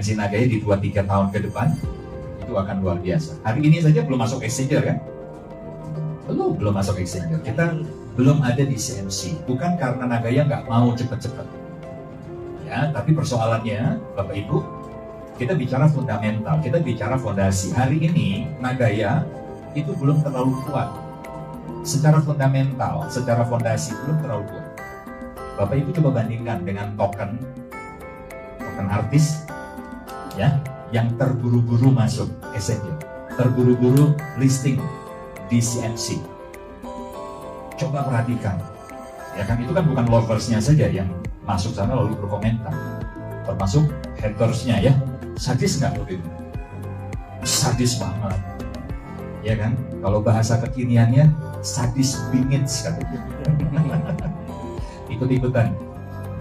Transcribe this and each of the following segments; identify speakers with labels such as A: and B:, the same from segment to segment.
A: potensi Nagaya di 2-3 tahun ke depan itu akan luar biasa. Hari ini saja belum masuk exchanger kan? Belum masuk exchanger. Kita belum ada di CMC. Bukan karena Nagaya nggak mau cepet-cepet. Ya, tapi persoalannya, Bapak Ibu, kita bicara fundamental, kita bicara fondasi. Hari ini Nagaya itu belum terlalu kuat. Secara fundamental, secara fondasi belum terlalu kuat. Bapak Ibu coba bandingkan dengan token artis, ya, yang terburu-buru masuk exchanger, terburu-buru listing di CMC. Coba perhatikan, ya kan, itu kan bukan loversnya saja yang masuk sana lalu berkomentar, termasuk hatersnya, ya. Sadis nggak waktu itu? Sadis banget, ya kan? Kalau bahasa kekiniannya sadis bingit katanya. Ikut-ikutan.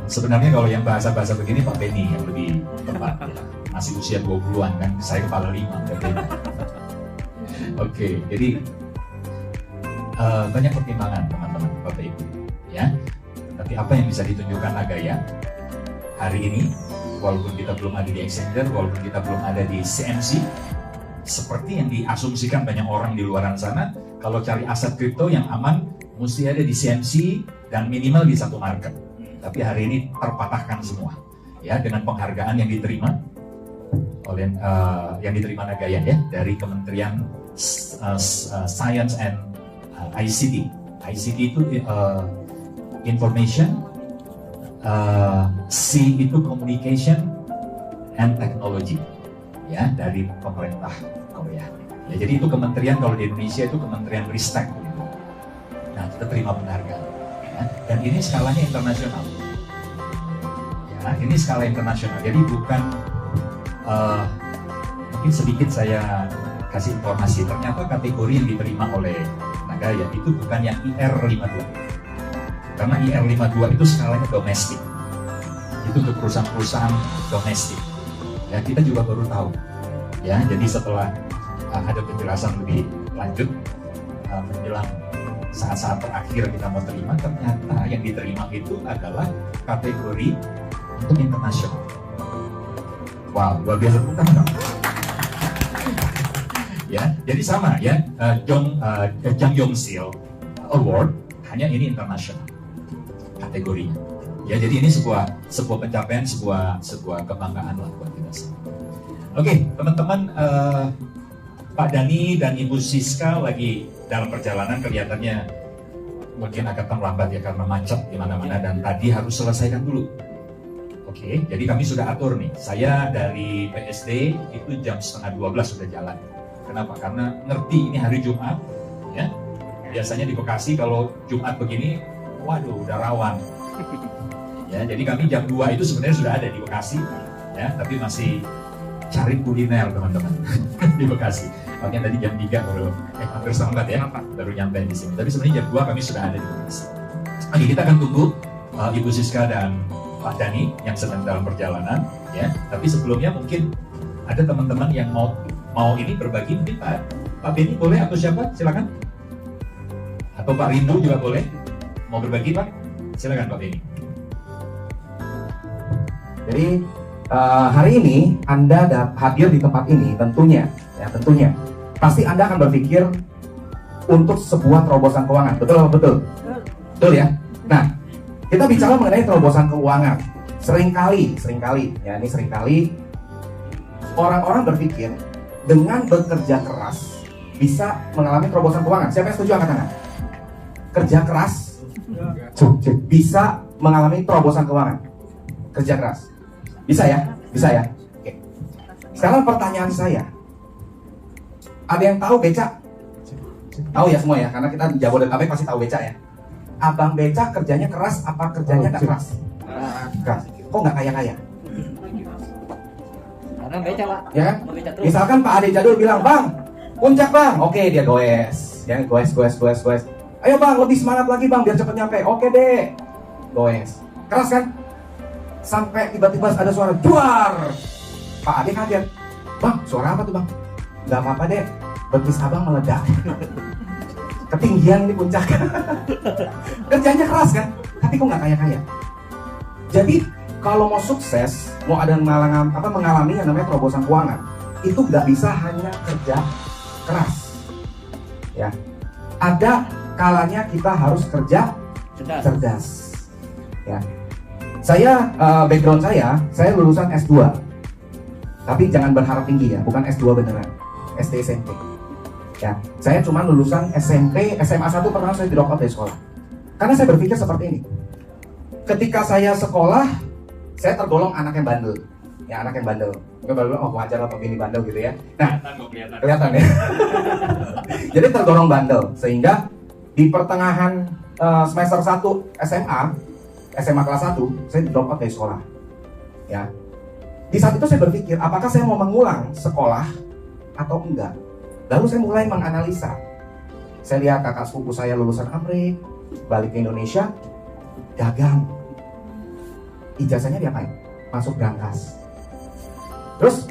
A: Sebenarnya kalau yang bahasa-bahasa begini Pak Benny yang lebih tepat, ya. Masih usia 20-an kan, saya kepala 5. Oke, jadi banyak pertimbangan teman-teman, Bapak Ibu, ya. Tapi apa yang bisa ditunjukkan Nagaya hari ini, walaupun kita belum ada di exchanger, walaupun kita belum ada di CMC, seperti yang diasumsikan banyak orang di luaran sana, kalau cari aset kripto yang aman, mesti ada di CMC dan minimal di satu market. Tapi hari ini terpatahkan semua, ya, dengan penghargaan yang diterima oleh Nagaya, ya, dari Kementerian Science and ICT. ICT itu Information, C itu Communication and Technology, ya, dari pemerintah Korea. Ya, jadi itu kementerian, kalau di Indonesia itu Kementerian Ristek. Gitu. Nah, kita terima penghargaan, ya, dan ini skalanya internasional. Ya, ini skala internasional. Jadi bukan mungkin sedikit saya kasih informasi. Ternyata kategori yang diterima oleh Nagaya itu bukan yang IR52. Karena IR52 itu skalanya domestik. Itu untuk perusahaan-perusahaan domestik. Ya, kita juga baru tahu. Ya, jadi setelah ada penjelasan lebih lanjut menjelang saat-saat terakhir kita mau terima, ternyata yang diterima itu adalah kategori untuk internasional. Wow, luar biasa, bukan dong? Ya, jadi sama, ya, Jang Yong-sil Award, hanya ini internasional kategorinya. Ya, jadi ini sebuah pencapaian, sebuah kebanggaan lah buat kita semua. Oke, teman-teman, Pak Dhani dan Ibu Siska lagi dalam perjalanan, kelihatannya mungkin agak terlambat ya karena macet di mana-mana dan tadi harus selesaikan dulu. Oke, jadi kami sudah atur nih. Saya dari PSD itu jam 11:30 sudah jalan. Kenapa? Karena ngerti ini hari Jumat, ya. Biasanya di Bekasi kalau Jumat begini, waduh, udah rawan. Ya, jadi kami jam 2 itu sebenarnya sudah ada di Bekasi, ya, tapi masih cari kuliner teman-teman di Bekasi. Makanya tadi jam 3 baru hampir terlambat ya, baru nyampe di sini. Tapi sebenarnya jam 2 kami sudah ada di Bekasi. Oke, kita akan tunggu Ibu Siska dan Pak Dhani yang sedang dalam perjalanan, ya. Tapi sebelumnya mungkin ada teman-teman yang mau ini berbagi, mungkin Pak Benny boleh atau siapa? Silakan. Atau Pak Rindu juga boleh. Mau berbagi, Pak? Silakan Pak Benny.
B: Jadi hari ini Anda hadir di tempat ini tentunya pasti Anda akan berpikir untuk sebuah terobosan keuangan, betul ya. Nah, kita bicara mengenai terobosan keuangan. Seringkali orang-orang berpikir dengan bekerja keras bisa mengalami terobosan keuangan. Siapa yang setuju angkat tangan? Kerja keras bisa mengalami terobosan keuangan. Kerja keras. Bisa ya? Oke. Sekarang pertanyaan saya, ada yang tahu becak? Tahu ya semua ya, karena kita di Jabodetabek pasti tahu becak ya. Abang becak kerjanya keras apa kerjanya nggak keras? Keras. Kok nggak kaya-kaya?
C: Karena becak, Pak.
B: Ya kan? Misalkan Pak Ade Jadul bilang, "Bang, puncak Bang." Oke, dia goes. Ya, goes. Ayo Bang, lebih semangat lagi Bang biar cepet nyampe. Oke deh. Goes. Keras kan? Sampai tiba-tiba ada suara duar. Pak Ade kaget. "Bang, suara apa tuh Bang?" "Gak apa-apa deh, betis abang meledak." Ketinggian ini puncak. Kerjanya keras kan? Tapi kok gak kaya-kaya? Jadi kalau mau sukses, mau ada mengalami yang namanya terobosan keuangan, itu nggak bisa hanya kerja keras. Ya, ada kalanya kita harus kerja cerdas. Ya, saya background saya lulusan S2, tapi jangan berharap tinggi ya, bukan S2 beneran, SD SMP. Ya, saya cuma lulusan SMP, SMA 1 pernah saya drop out dari sekolah. Karena saya berpikir seperti ini. Ketika saya sekolah, saya tergolong anak yang bandel. Ya, anak yang bandel. Mungkin baru oh wajar lah begini bandel gitu ya. Nah, kelihatan ya. Jadi tergolong bandel, sehingga di pertengahan semester 1 SMA kelas 1, saya drop out dari sekolah. Ya. Di saat itu saya berpikir, apakah saya mau mengulang sekolah atau enggak? Lalu saya mulai menganalisa. Saya lihat kakak sepupu saya lulusan Amrik, balik ke Indonesia, dagang. Ijazahnya diapain? Masuk Brankas. Terus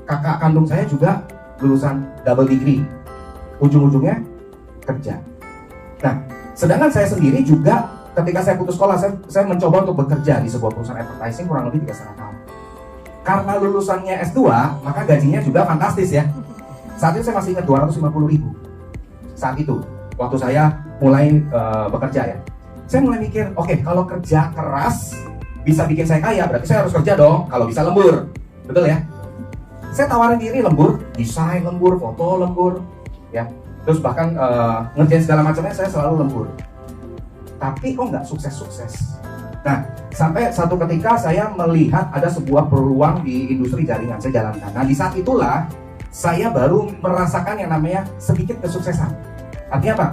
B: kakak kandung saya juga lulusan double degree. Ujung-ujungnya kerja. Nah, sedangkan saya sendiri juga ketika saya putus sekolah, saya mencoba untuk bekerja di sebuah perusahaan advertising kurang lebih 3,5 tahun. Karena lulusannya S2, maka gajinya juga fantastis ya. Saat itu saya masih ingat 250.000. Saat itu, waktu saya mulai bekerja ya. Saya mulai mikir, oke, kalau kerja keras bisa bikin saya kaya, berarti saya harus kerja dong. Kalau bisa lembur, betul ya? Saya tawarin diri lembur, desain lembur, foto lembur, ya. Terus bahkan ngerjain segala macamnya saya selalu lembur. Tapi kok nggak sukses-sukses. Nah, sampai satu ketika saya melihat ada sebuah peluang di industri jaringan, saya jalankan. Nah, di saat itulah saya baru merasakan yang namanya sedikit kesuksesan. Artinya apa?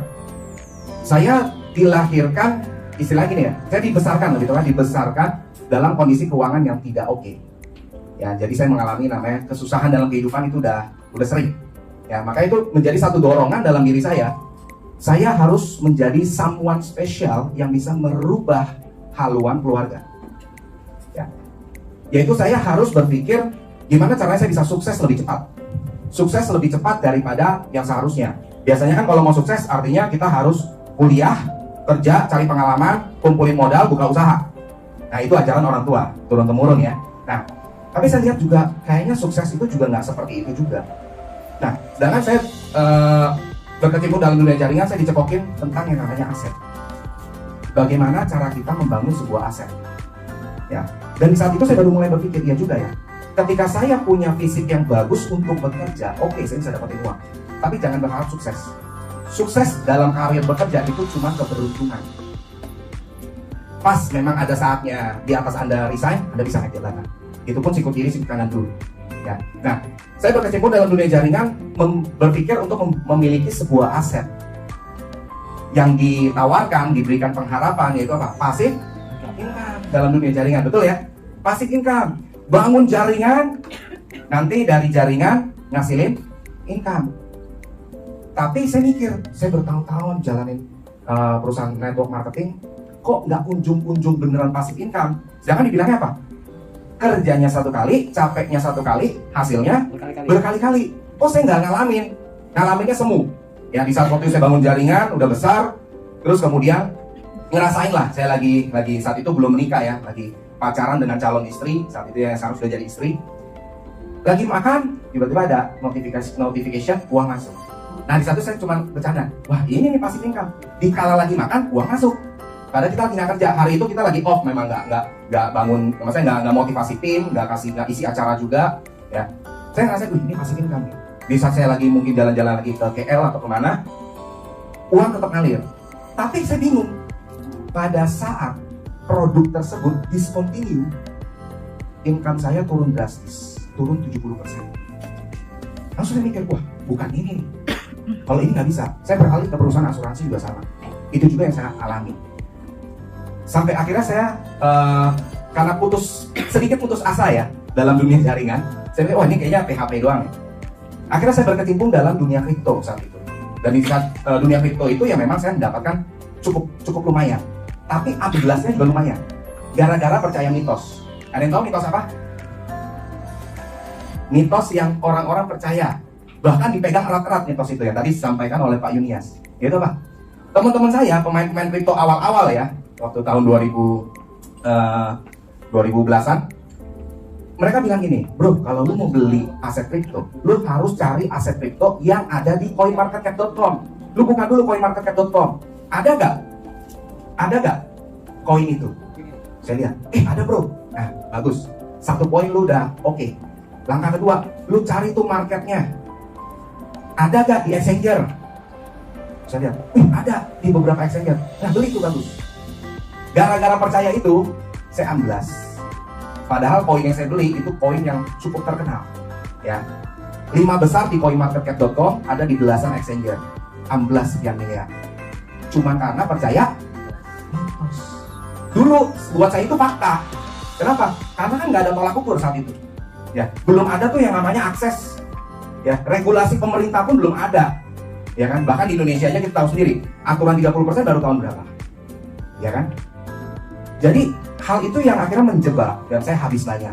B: Saya dilahirkan, istilah gini ya, saya dibesarkan dibesarkan dalam kondisi keuangan yang tidak oke. Ya, jadi saya mengalami namanya kesusahan dalam kehidupan itu udah sering. Ya, maka itu menjadi satu dorongan dalam diri saya. Saya harus menjadi someone special yang bisa merubah haluan keluarga. Ya. Yaitu saya harus berpikir gimana caranya saya bisa sukses lebih cepat. Sukses lebih cepat daripada yang seharusnya. Biasanya kan kalau mau sukses artinya kita harus kuliah, kerja, cari pengalaman, kumpulin modal, buka usaha. Nah, itu ajaran orang tua, turun-temurun ya. Nah, tapi saya lihat juga kayaknya sukses itu juga nggak seperti itu juga. Nah, sedangkan saya berkecimpung dalam dunia jaringan, saya dicekokin tentang yang namanya aset. Bagaimana cara kita membangun sebuah aset. Ya. Dan di saat itu saya baru mulai berpikir, ya juga ya. Ketika saya punya fisik yang bagus untuk bekerja, oke, saya bisa dapetin uang. Tapi jangan berharap sukses. Sukses dalam karir bekerja itu cuma keberuntungan. Pas memang ada saatnya di atas Anda resign, Anda bisa naik jabatan. Itu pun sikut kiri, sikut kanan dulu. Ya. Nah, saya berkecimpung dalam dunia jaringan, berpikir untuk memiliki sebuah aset yang ditawarkan, diberikan pengharapan, yaitu apa? Pasif income dalam dunia jaringan, betul ya? Pasif income. Bangun jaringan, nanti dari jaringan ngasilin income. Tapi saya mikir, saya bertahun-tahun jalanin perusahaan network marketing, kok nggak kunjung-kunjung beneran pasif income. Sedangkan dibilangnya apa? Kerjanya satu kali, capeknya satu kali, hasilnya berkali-kali. Oh, saya nggak ngalaminnya semu. Ya, di saat waktu saya bangun jaringan, udah besar, terus kemudian ngerasain lah, saya lagi saat itu belum menikah ya, lagi pacaran dengan calon istri, saat itu ya saya sudah jadi istri. Lagi makan, tiba-tiba ada notification uang masuk. Nah, di satu saya cuma bercanda, wah ini nih passive income. Dikala lagi makan, uang masuk. Padahal kita lagi nggak kerja, hari itu kita lagi off, memang nggak bangun, maksudnya nggak motivasi tim, nggak isi acara juga. Ya, saya ngerasa, ini passive income. Di saat saya lagi mungkin jalan-jalan lagi ke KL atau kemana, uang tetap ngalir. Tapi saya bingung, pada saat produk tersebut discontinue, income saya turun drastis, turun 70%. Langsung saya mikir, wah bukan ini nih. Kalau ini nggak bisa, saya beralih ke perusahaan asuransi juga sama. Itu juga yang saya alami. Sampai akhirnya saya, karena sedikit putus asa ya, dalam dunia jaringan, saya pikir, wah ini kayaknya PHP doang ya. Akhirnya saya berkecimpung dalam dunia kripto saat itu. Dan di saat dunia kripto itu ya memang saya mendapatkan cukup lumayan. Tapi upgelasnya juga lumayan. Gara-gara percaya mitos. Ada yang tahu mitos apa? Mitos yang orang-orang percaya. Bahkan dipegang erat-erat mitos itu yang tadi disampaikan oleh Pak Yunias. Yaitu apa? Teman-teman saya, pemain-pemain kripto awal-awal ya, waktu tahun 2000 2010-an. Mereka bilang gini, bro, kalau lu mau beli aset kripto, lu harus cari aset kripto yang ada di coinmarketcap.com. Lu buka dulu coinmarketcap.com. Ada gak? Ada gak koin itu? Saya lihat, ada bro. Nah, bagus. 1 poin lu udah oke. Langkah kedua, lu cari tuh marketnya. Ada gak di exchanger? Saya lihat, ada di beberapa exchanger. Nah, beli tuh bagus. Gara-gara percaya itu, saya amblas. Padahal koin yang saya beli itu koin yang cukup terkenal, ya. 5 besar di coinmarketcap.com, ada di belasan exchanger. Amblas sekian miliar. Cuma karena percaya mitos. Dulu buat saya itu fakta. Kenapa? Karena kan nggak ada tolak ukur saat itu. Ya, belum ada tuh yang namanya akses. Ya, regulasi pemerintah pun belum ada. Ya kan? Bahkan di Indonesia aja kita tahu sendiri, aturan 30% baru tahun berapa? Ya kan? Jadi hal itu yang akhirnya menjebak dan saya habis banyak.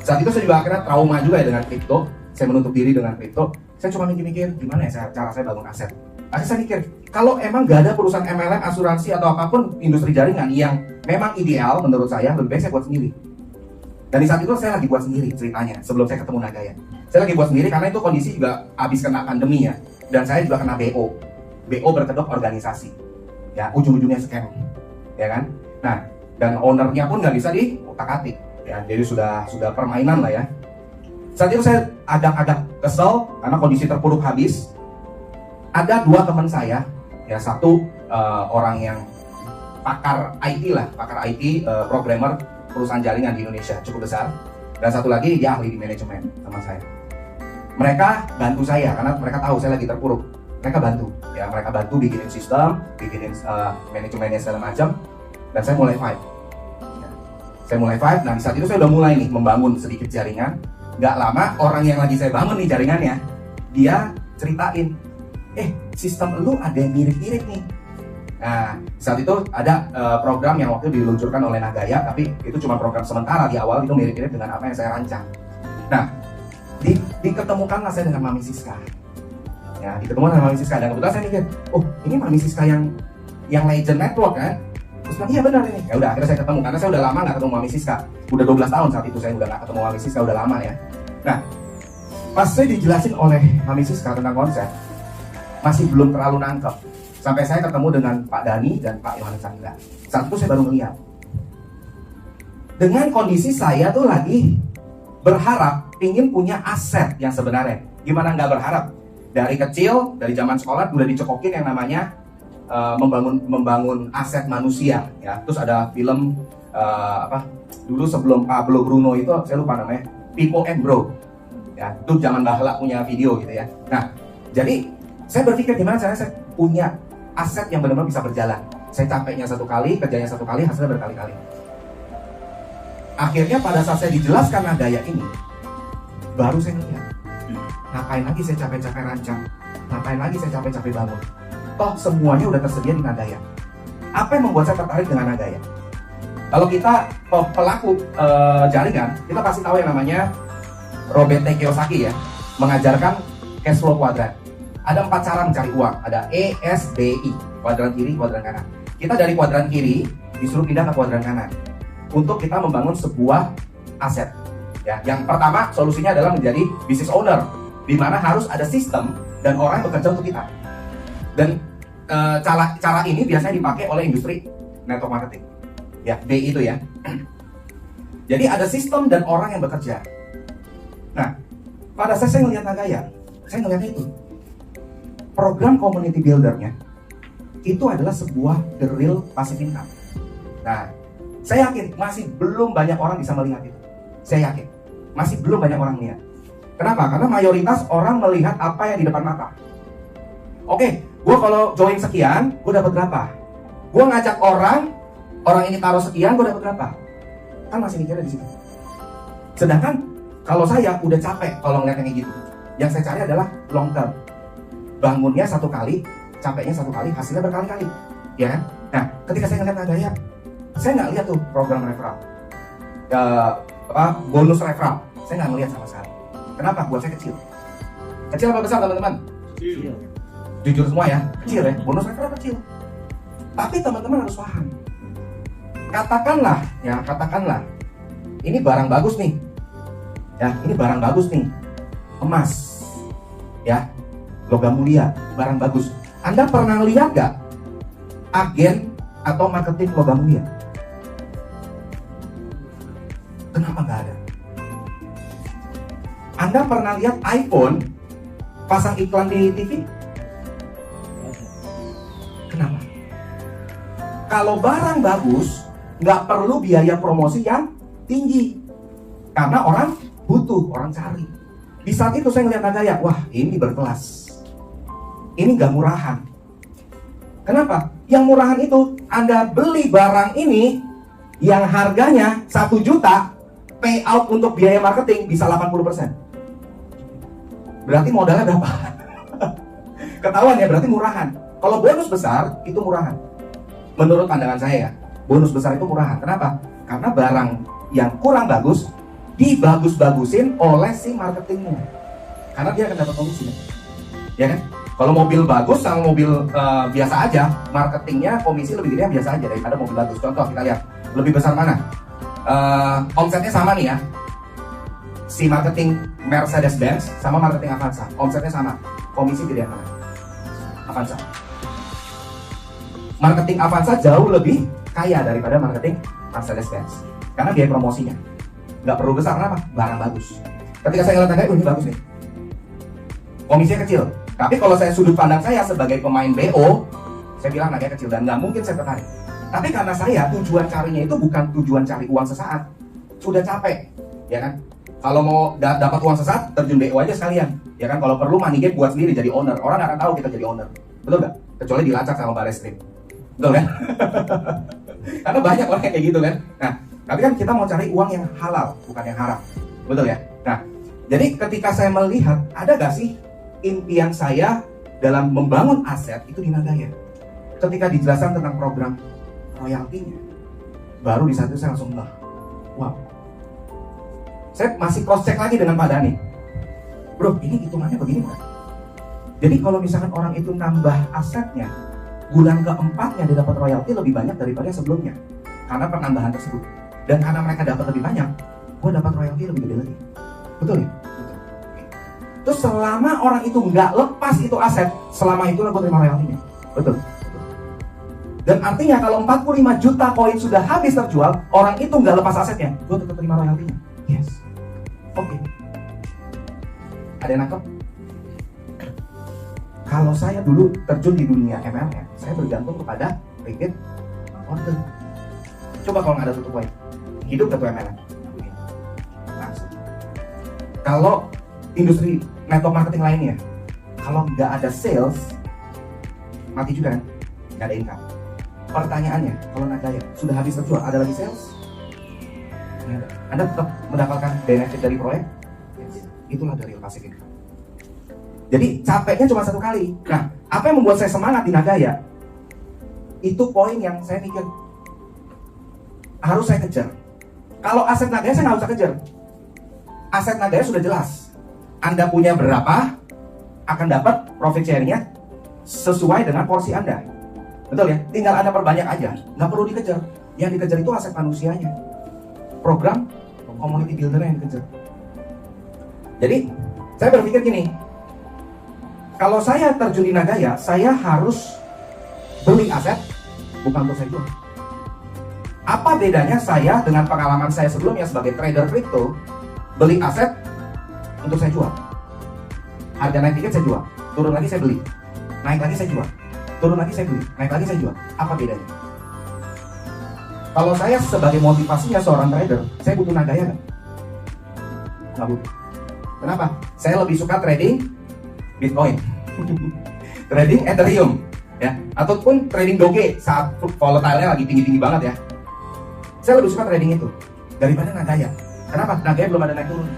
B: Saat itu saya juga akhirnya trauma juga ya dengan kripto. Saya menutup diri dengan kripto. Saya cuma mikir-mikir gimana ya cara saya bangun aset. Akhirnya saya mikir, kalau emang gak ada perusahaan MLM, asuransi atau apapun industri jaringan yang memang ideal menurut saya, lebih baik saya buat sendiri. Dan di saat itu saya lagi buat sendiri ceritanya sebelum saya ketemu Nagaya. Saya lagi buat sendiri karena itu kondisi juga habis kena pandemi ya. Dan saya juga kena BO. BO berkedok organisasi. Ya, ujung-ujungnya scam. Ya kan? Nah, dan ownernya pun nggak bisa diutak-atik, ya, jadi sudah permainan lah ya. Saat itu saya agak kesel karena kondisi terpuruk habis. Ada 2 teman saya, ya, satu orang yang pakar IT lah, programmer perusahaan jaringan di Indonesia cukup besar, dan satu lagi dia ahli di manajemen sama saya. Mereka bantu saya karena mereka tahu saya lagi terpuruk. Mereka bantu bikinin sistem, bikinin manajemennya segala macam. Dan saya mulai fight. Nah di saat itu saya udah mulai nih membangun sedikit jaringan. Gak lama orang yang lagi saya bangun nih jaringannya, dia ceritain, sistem lu ada yang mirip-mirip nih. Nah saat itu ada program yang waktu itu diluncurkan oleh Nagaya, tapi itu cuma program sementara di awal, itu mirip-mirip dengan apa yang saya rancang. Nah diketemukanlah saya dengan Mami Siska. Ya, diketemukan dengan Mami Siska, dan kebetulan saya mikir, ini Mami Siska yang Legend Network kan? Terus bilang, iya benar ini. Ya udah, akhirnya saya ketemu karena saya udah lama nggak ketemu Mami Siska. Udah 12 tahun saat itu saya udah nggak ketemu Mami Siska, udah lama ya. Nah, pas saya dijelasin oleh Mami Siska tentang konsep, masih belum terlalu nangkep. Sampai saya ketemu dengan Pak Dani dan Pak Yohanes Chandra. Saat itu saya baru melihat. Dengan kondisi saya tuh lagi berharap ingin punya aset yang sebenarnya. Gimana nggak berharap? Dari kecil, dari zaman sekolah udah dicekokin yang namanya membangun aset manusia, ya. Terus ada film dulu sebelum Pablo Bruno itu saya lupa namanya, Pipo and Bro, ya. Itu zaman Bahla punya video gitu ya. Nah, jadi saya berpikir gimana caranya saya punya aset yang benar-benar bisa berjalan. Saya capeknya 1 kali, kerjanya 1 kali, hasilnya berkali-kali. Akhirnya pada saat saya dijelaskan Nagaya ini, baru saya ngeliat, ngapain lagi saya capek-capek rancang, ngapain lagi saya capek-capek bangun. Toh semuanya udah tersedia di Nagaya. Apa yang membuat saya tertarik dengan Nagaya? Kalau kita pelaku jaringan, kita pasti tahu yang namanya Robert T. Kiyosaki ya, mengajarkan cash flow kuadran. Ada 4 cara mencari uang. Ada E, S, B, I, kuadran kiri, kuadran kanan. Kita dari kuadran kiri disuruh pindah ke kuadran kanan untuk kita membangun sebuah aset. Ya, yang pertama solusinya adalah menjadi business owner, di mana harus ada sistem dan orang yang bekerja untuk kita. Dan cara ini biasanya dipakai oleh industri network marketing. Ya, D itu ya. Jadi ada sistem dan orang yang bekerja. Nah, pada saat saya ngelihat Nagaya, saya ngelihatnya itu program community builder-nya itu adalah sebuah the real passive income. Nah, saya yakin masih belum banyak orang bisa melihat itu. Saya yakin masih belum banyak orang melihat. Kenapa? Karena mayoritas orang melihat apa yang di depan mata. Oke, gue kalau join sekian, gue dapat berapa? Gue ngajak orang ini taruh sekian, gue dapat berapa? Kan masih mikirnya di situ. Sedangkan kalau saya udah capek kalau ngeliat yang kayak gitu. Yang saya cari adalah long term. Bangunnya 1 kali, capeknya 1 kali, hasilnya berkali-kali, ya kan? Nah, ketika saya ngeliat Nagaya, saya nggak lihat tuh program referral, bonus referral, saya nggak ngeliat sama sekali. Kenapa? Buat saya kecil. Kecil apa besar teman-teman? Kecil. Jujur semua ya, kecil ya. Bonus referral kecil. Tapi teman-teman harus paham. Katakanlah ini barang bagus nih. Ya, ini barang bagus nih. Emas. Ya. Logam mulia, barang bagus. Anda pernah lihat gak agen atau marketing logam mulia? Kenapa nggak ada? Anda pernah lihat iPhone pasang iklan di TV? Kenapa? Kalau barang bagus, nggak perlu biaya promosi yang tinggi, karena orang butuh, orang cari. Di saat itu saya ngeliat Nagaya, wah ini berkelas, ini nggak murahan. Kenapa? Yang murahan itu Anda beli barang ini yang harganya 1 juta, payout untuk biaya marketing bisa 80%. Berarti modalnya berapa? Ketahuan ya, berarti murahan. Kalau bonus besar itu murahan. Menurut pandangan saya ya, bonus besar itu murahan. Kenapa? Karena barang yang kurang bagus dibagus-bagusin oleh si marketingnya. Karena dia akan dapat komisi, ya kan? Kalau mobil bagus sama mobil biasa aja, marketingnya komisi lebih gede yang biasa aja daripada mobil bagus. Contoh kita lihat, lebih besar mana? Omsetnya sama nih ya. Si marketing Mercedes-Benz sama marketing Avanza, omsetnya sama. Komisi gede mana? Avanza. Marketing Avanza jauh lebih kaya daripada marketing Mercedes-Benz. Karena biaya promosinya nggak perlu besar, kenapa? Barang bagus. Ketika saya ngeliat ini bagus nih, komisinya kecil. Tapi kalau saya sudut pandang saya sebagai pemain BO, saya bilang agak kecil dan nggak mungkin saya tertarik. Tapi karena saya tujuan carinya itu bukan tujuan cari uang sesaat, sudah capek, ya kan? Kalau mau dapat uang sesaat, terjun BO aja sekalian, ya kan? Kalau perlu money game buat sendiri jadi owner, orang nggak akan tahu kita jadi owner, betul nggak? Kecuali dilacak sama Barreskrim, betul kan? Karena banyak orang kayak gitu kan. Nah, tapi kan kita mau cari uang yang halal, bukan yang haram, betul ya? Nah, jadi ketika saya melihat ada gak sih impian saya dalam membangun aset itu di Nagaya. Ketika dijelaskan tentang program royaltinya, baru di saat itu saya langsung wow. Saya masih cross check lagi dengan Pak Dhani, bro ini hitungannya begini kan. Jadi kalau misalkan orang itu nambah asetnya, bulan keempatnya dia dapat royalti lebih banyak daripada sebelumnya, karena penambahan tersebut. Dan karena mereka dapat lebih banyak, gue dapat royalti lebih gede lagi. Betul ya? Terus selama orang itu nggak lepas itu aset, selama itulah gue terima royaltinya. Betul. Dan artinya kalau 45 juta koin sudah habis terjual, orang itu nggak lepas asetnya, gue tetap terima royaltinya. Yes. Oke. Ada yang nangkep? Kalau saya dulu terjun di dunia MLM, saya bergantung kepada repeat order. Coba kalau nggak ada tutup poin, hidup gak tuh MLM? Langsung. Kalau industri network marketing lainnya, kalau nggak ada sales, mati juga kan? Nggak ada income. Pertanyaannya, kalau Nagaya sudah habis terjual, ada lagi sales? Ya, Anda tetap mendapatkan benefit dari proyek? Yes. Itulah dari passive income. Jadi capeknya cuma satu kali. Nah, apa yang membuat saya semangat di Nagaya? Itu poin yang saya mikir harus saya kejar. Kalau aset Nagaya saya nggak usah kejar. Aset Nagaya sudah jelas. Anda punya berapa, akan dapat profit sharingnya sesuai dengan porsi Anda. Betul ya? Tinggal Anda perbanyak aja, nggak perlu dikejar. Yang dikejar itu aset manusianya. Program community builder yang dikejar. Jadi, saya berpikir gini, kalau saya terjun di Nagaya, saya harus beli aset, bukan untuk saya jual. Apa bedanya saya dengan pengalaman saya sebelumnya sebagai trader crypto, beli aset untuk saya jual. Harga naik dikit saya jual, turun lagi saya beli, naik lagi saya jual, turun lagi saya beli, naik lagi saya jual. Apa bedanya? Kalau saya sebagai motivasinya seorang trader, saya butuh Nagaya kan? Nggak butuh. Kenapa? Saya lebih suka trading Bitcoin, trading Ethereum, ya, ataupun trading Doge saat volatile-nya lagi tinggi-tinggi banget ya. Saya lebih suka trading itu daripada Nagaya. Kenapa? Nagaya belum ada naik turun.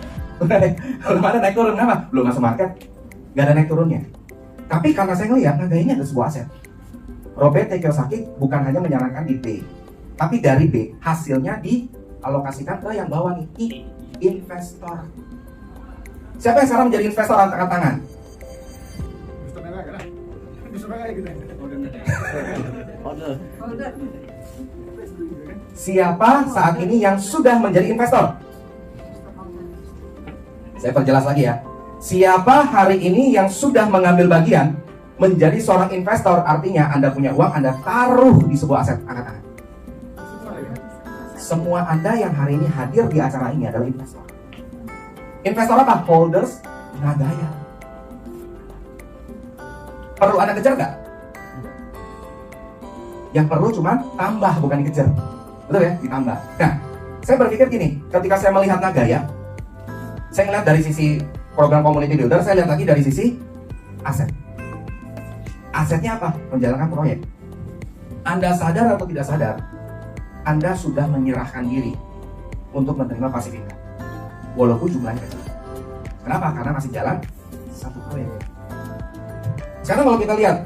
B: Belum ada naik turun, kenapa? Belum masuk market, nggak ada naik turunnya. Tapi karena saya ngelihat Nagaya ini ada sebuah aset. Robert T. Kiyosaki bukan hanya menyarankan di B, tapi dari B hasilnya dialokasikan ke yang bawah nih, investor. Siapa yang sekarang menjadi investor angkat tangan? Siapa saat ini yang sudah menjadi investor? Saya perjelas lagi ya. Siapa hari ini yang sudah mengambil bagian menjadi seorang investor? Artinya Anda punya uang, Anda taruh di sebuah aset. Angkat tangan. Semua Anda yang hari ini hadir di acara ini adalah investor. Investor apa? Holders Nagaya. Perlu Anda kejar nggak? Yang perlu cuma tambah, bukan dikejar. Betul ya? Ditambah. Nah, saya berpikir gini, ketika saya melihat Nagaya, saya melihat dari sisi program community builder, saya lihat lagi dari sisi aset. Asetnya apa? Menjalankan proyek. Anda sadar atau tidak sadar, Anda sudah menyerahkan diri untuk menerima passive income, walaupun jumlahnya kecil. Kenapa? Karena masih jalan satu proyek. Sekarang kalau kita lihat,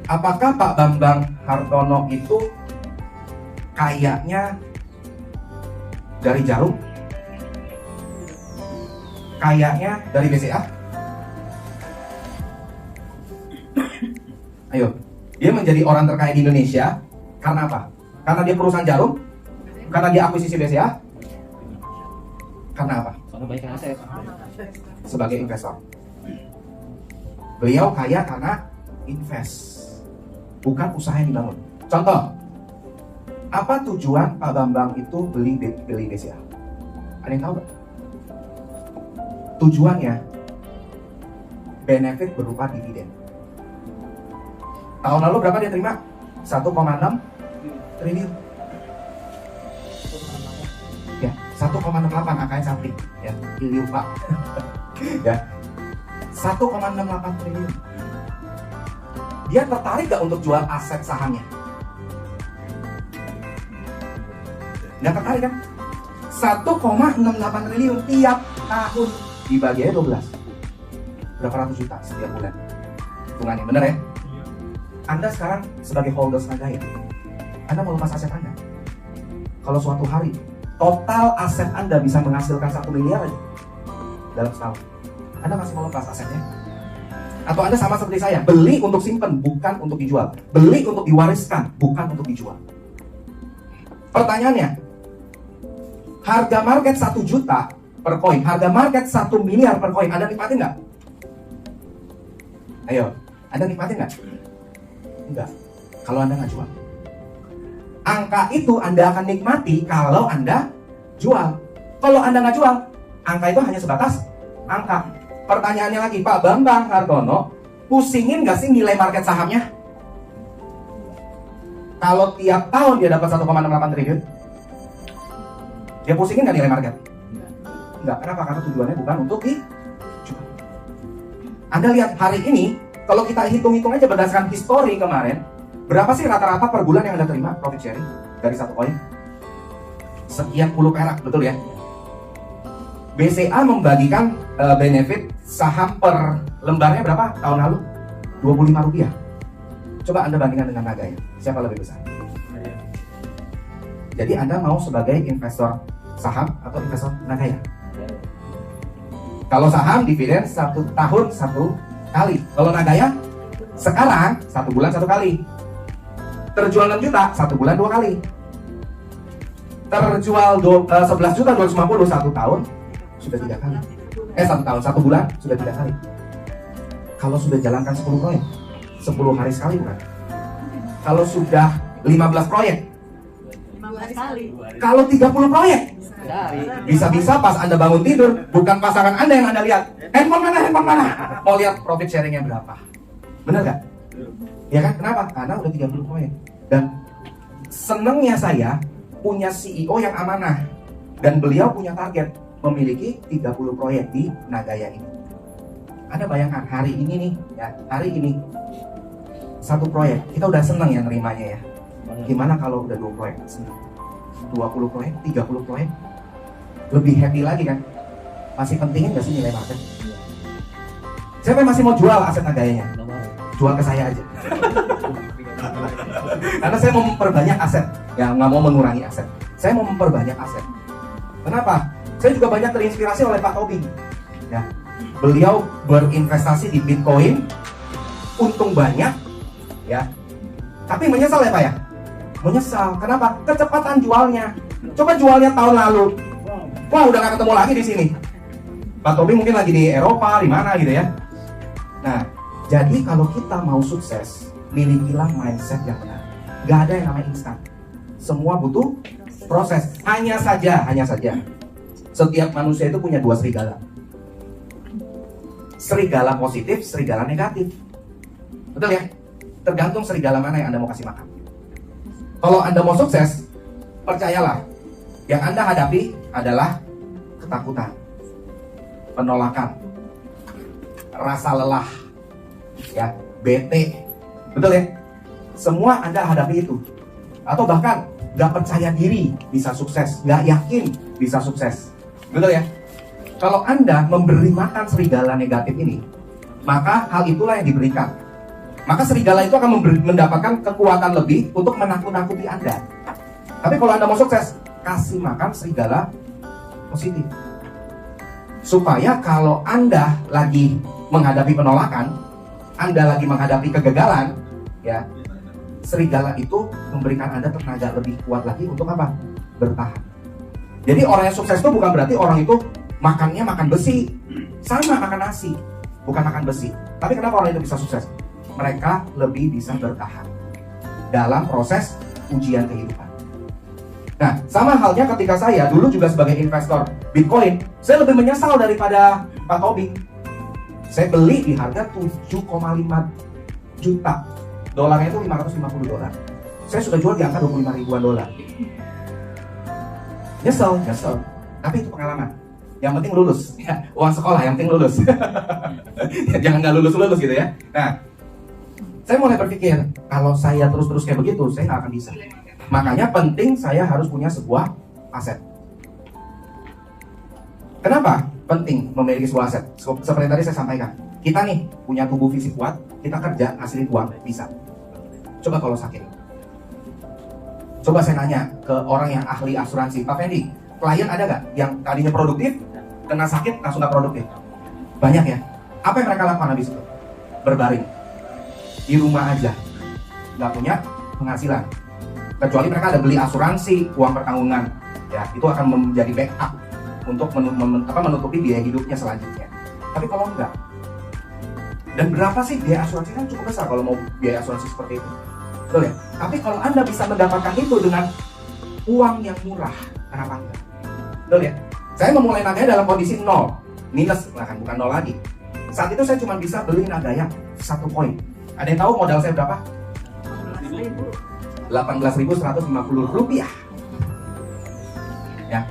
B: apakah Pak Bambang Hartono itu kayaknya dari Jarum? Kayaknya dari BCA? Ayo, dia menjadi orang terkaya di Indonesia karena apa? Karena dia perusahaan Jarum? Karena dia akuisisi BCA? Karena apa? Sebagai investor. Beliau kaya karena invest, bukan usaha yang dibangun. Contoh, apa tujuan Pak Bambang itu beli BCA? Ada yang tahu nggak? Tujuannya benefit berupa dividen. Tahun lalu berapa dia terima? 1,6 triliun. Ya, 1,68 angkanya cantik. Ya, triliun Pak. Ya, 1,68 triliun. Dia tertarik gak untuk jual aset sahamnya? Nggak tertarik kan? 1,68 triliun tiap tahun dibagi aja 12. Berapa ratus juta setiap bulan? Hitungannya bener ya? Anda sekarang sebagai holders Nagaya, Anda mau lepas aset Anda. Kalau suatu hari total aset Anda bisa menghasilkan 1 miliar aja dalam setahun, Anda masih mau lepas asetnya? Atau Anda sama seperti saya, beli untuk simpen, bukan untuk dijual. Beli untuk diwariskan, bukan untuk dijual. Pertanyaannya, harga market 1 juta per koin, harga market 1 miliar per koin, Anda nikmatin nggak? Ayo, Anda nikmatin nggak? Enggak, kalau Anda nggak jual. Angka itu Anda akan nikmati kalau Anda jual. Kalau Anda nggak jual, angka itu hanya sebatas angka. Pertanyaannya lagi, Pak Bambang Hartono pusingin nggak sih nilai market sahamnya? Kalau tiap tahun dia dapat 1,68 triliun, dia pusingin nggak nilai market? Enggak. Kenapa? Karena tujuannya bukan untuk dijual. Anda lihat hari ini, kalau kita hitung-hitung aja berdasarkan histori kemarin, berapa sih rata-rata per bulan yang Anda terima profit sharing dari satu koin? Sekian puluh perak, betul ya? BCA membagikan benefit saham per lembarnya berapa tahun lalu? Rp25. Coba Anda bandingkan dengan Nagaya, siapa lebih besar? Jadi Anda mau sebagai investor saham atau investor Nagaya? Kalau saham dividen 1 tahun 1 kali. Kalau Nagaya sekarang 1 bulan 1 kali. Terjual 6 juta 1 bulan 2 kali. Terjual 11 juta 250 1 tahun sudah 3 kali. 1 tahun 1 bulan sudah 3 kali. Kalau sudah jalankan 10 proyek 10 hari sekali bukan? Kalau sudah 15 proyek
C: 15 kali.
B: Kalau 30 proyek bisa-bisa pas Anda bangun tidur, bukan pasangan Anda yang Anda lihat, handphone mana, mau lihat profit sharingnya berapa. Bener gak? Ya kan? Kenapa? Karena udah 30 proyek. Dan senengnya saya punya CEO yang amanah, dan beliau punya target memiliki 30 proyek di Nagaya ini. Anda bayangkan hari ini nih, ya, hari ini 1 proyek, kita udah seneng ya nerimanya ya. Gimana kalau udah 2 proyek? 20 proyek, 30 proyek, lebih happy lagi kan? Masih pentingin gak sih nilai market? Siapa yang masih mau jual aset Nagayanya? Jual ke saya aja. Karena saya mau memperbanyak aset, ya nggak mau mengurangi aset. Saya mau memperbanyak aset. Kenapa? Saya juga banyak terinspirasi oleh Pak Tobi. Ya, beliau berinvestasi di Bitcoin, untung banyak, ya. Tapi menyesal ya Pak ya? Menyesal. Kenapa? Kecepatan jualnya. Coba jualnya tahun lalu. Wah, udah gak ketemu lagi di sini. Pak Tobi mungkin lagi di Eropa, di mana gitu ya. Nah, jadi kalau kita mau sukses, milikilah mindset yang benar. Gak ada yang namanya instan. Semua butuh proses. Hanya saja. Setiap manusia itu punya dua serigala. Serigala positif, serigala negatif. Betul ya? Tergantung serigala mana yang Anda mau kasih makan. Kalau Anda mau sukses, percayalah, yang Anda hadapi adalah ketakutan, penolakan, rasa lelah, ya, bete, betul ya? Semua Anda hadapi itu. Atau bahkan gak percaya diri bisa sukses, gak yakin bisa sukses, betul ya? Kalau Anda memberi makan serigala negatif ini, maka hal itulah yang diberikan. Maka serigala itu akan mendapatkan kekuatan lebih untuk menakut-nakuti Anda. Tapi kalau Anda mau sukses, kasih makan serigala positif. Supaya kalau Anda lagi menghadapi penolakan, Anda lagi menghadapi kegagalan, ya, serigala itu memberikan Anda tenaga lebih kuat lagi untuk apa? Bertahan. Jadi orang yang sukses itu bukan berarti orang itu makannya makan besi. Sama makan nasi, bukan makan besi. Tapi kenapa orang itu bisa sukses? Mereka lebih bisa bertahan dalam proses ujian kehidupan. Nah, sama halnya ketika saya dulu juga sebagai investor Bitcoin, saya lebih menyesal daripada Pak Tobi. Saya beli di harga 7,5 juta. Dolarnya itu $550. Saya sudah jual di angka 25 ribuan dolar. Nyesel. Tapi itu pengalaman. Yang penting lulus, ya, uang sekolah yang penting lulus. Jangan nggak lulus gitu ya. Nah, saya mulai berpikir, kalau saya terus-terus kayak begitu, saya nggak akan bisa. Makanya penting saya harus punya sebuah aset. Kenapa penting memiliki sebuah aset? Seperti tadi saya sampaikan, kita nih punya tubuh fisik kuat, kita kerja hasilin uang, bisa. Coba kalau sakit. Coba saya nanya ke orang yang ahli asuransi, Pak Fendi, klien ada nggak yang tadinya produktif, kena sakit, langsung nggak produktif? Banyak ya. Apa yang mereka lakukan habis itu? Berbaring. Di rumah aja, nggak punya penghasilan, kecuali mereka ada beli asuransi uang pertanggungan, ya itu akan menjadi backup untuk menutupi biaya hidupnya selanjutnya. Tapi kalau enggak, dan berapa sih biaya asuransi? Kan cukup besar kalau mau biaya asuransi seperti itu, betul ya? Tapi kalau Anda bisa mendapatkan itu dengan uang yang murah, kenapa enggak? Betul ya? Saya memulai Nagaya dalam kondisi 0, minus, bahkan bukan 0 lagi. Saat itu saya cuma bisa beli Nagaya 1 koin. Ada yang tahu modal saya berapa? 18.150 rupiah. Ya,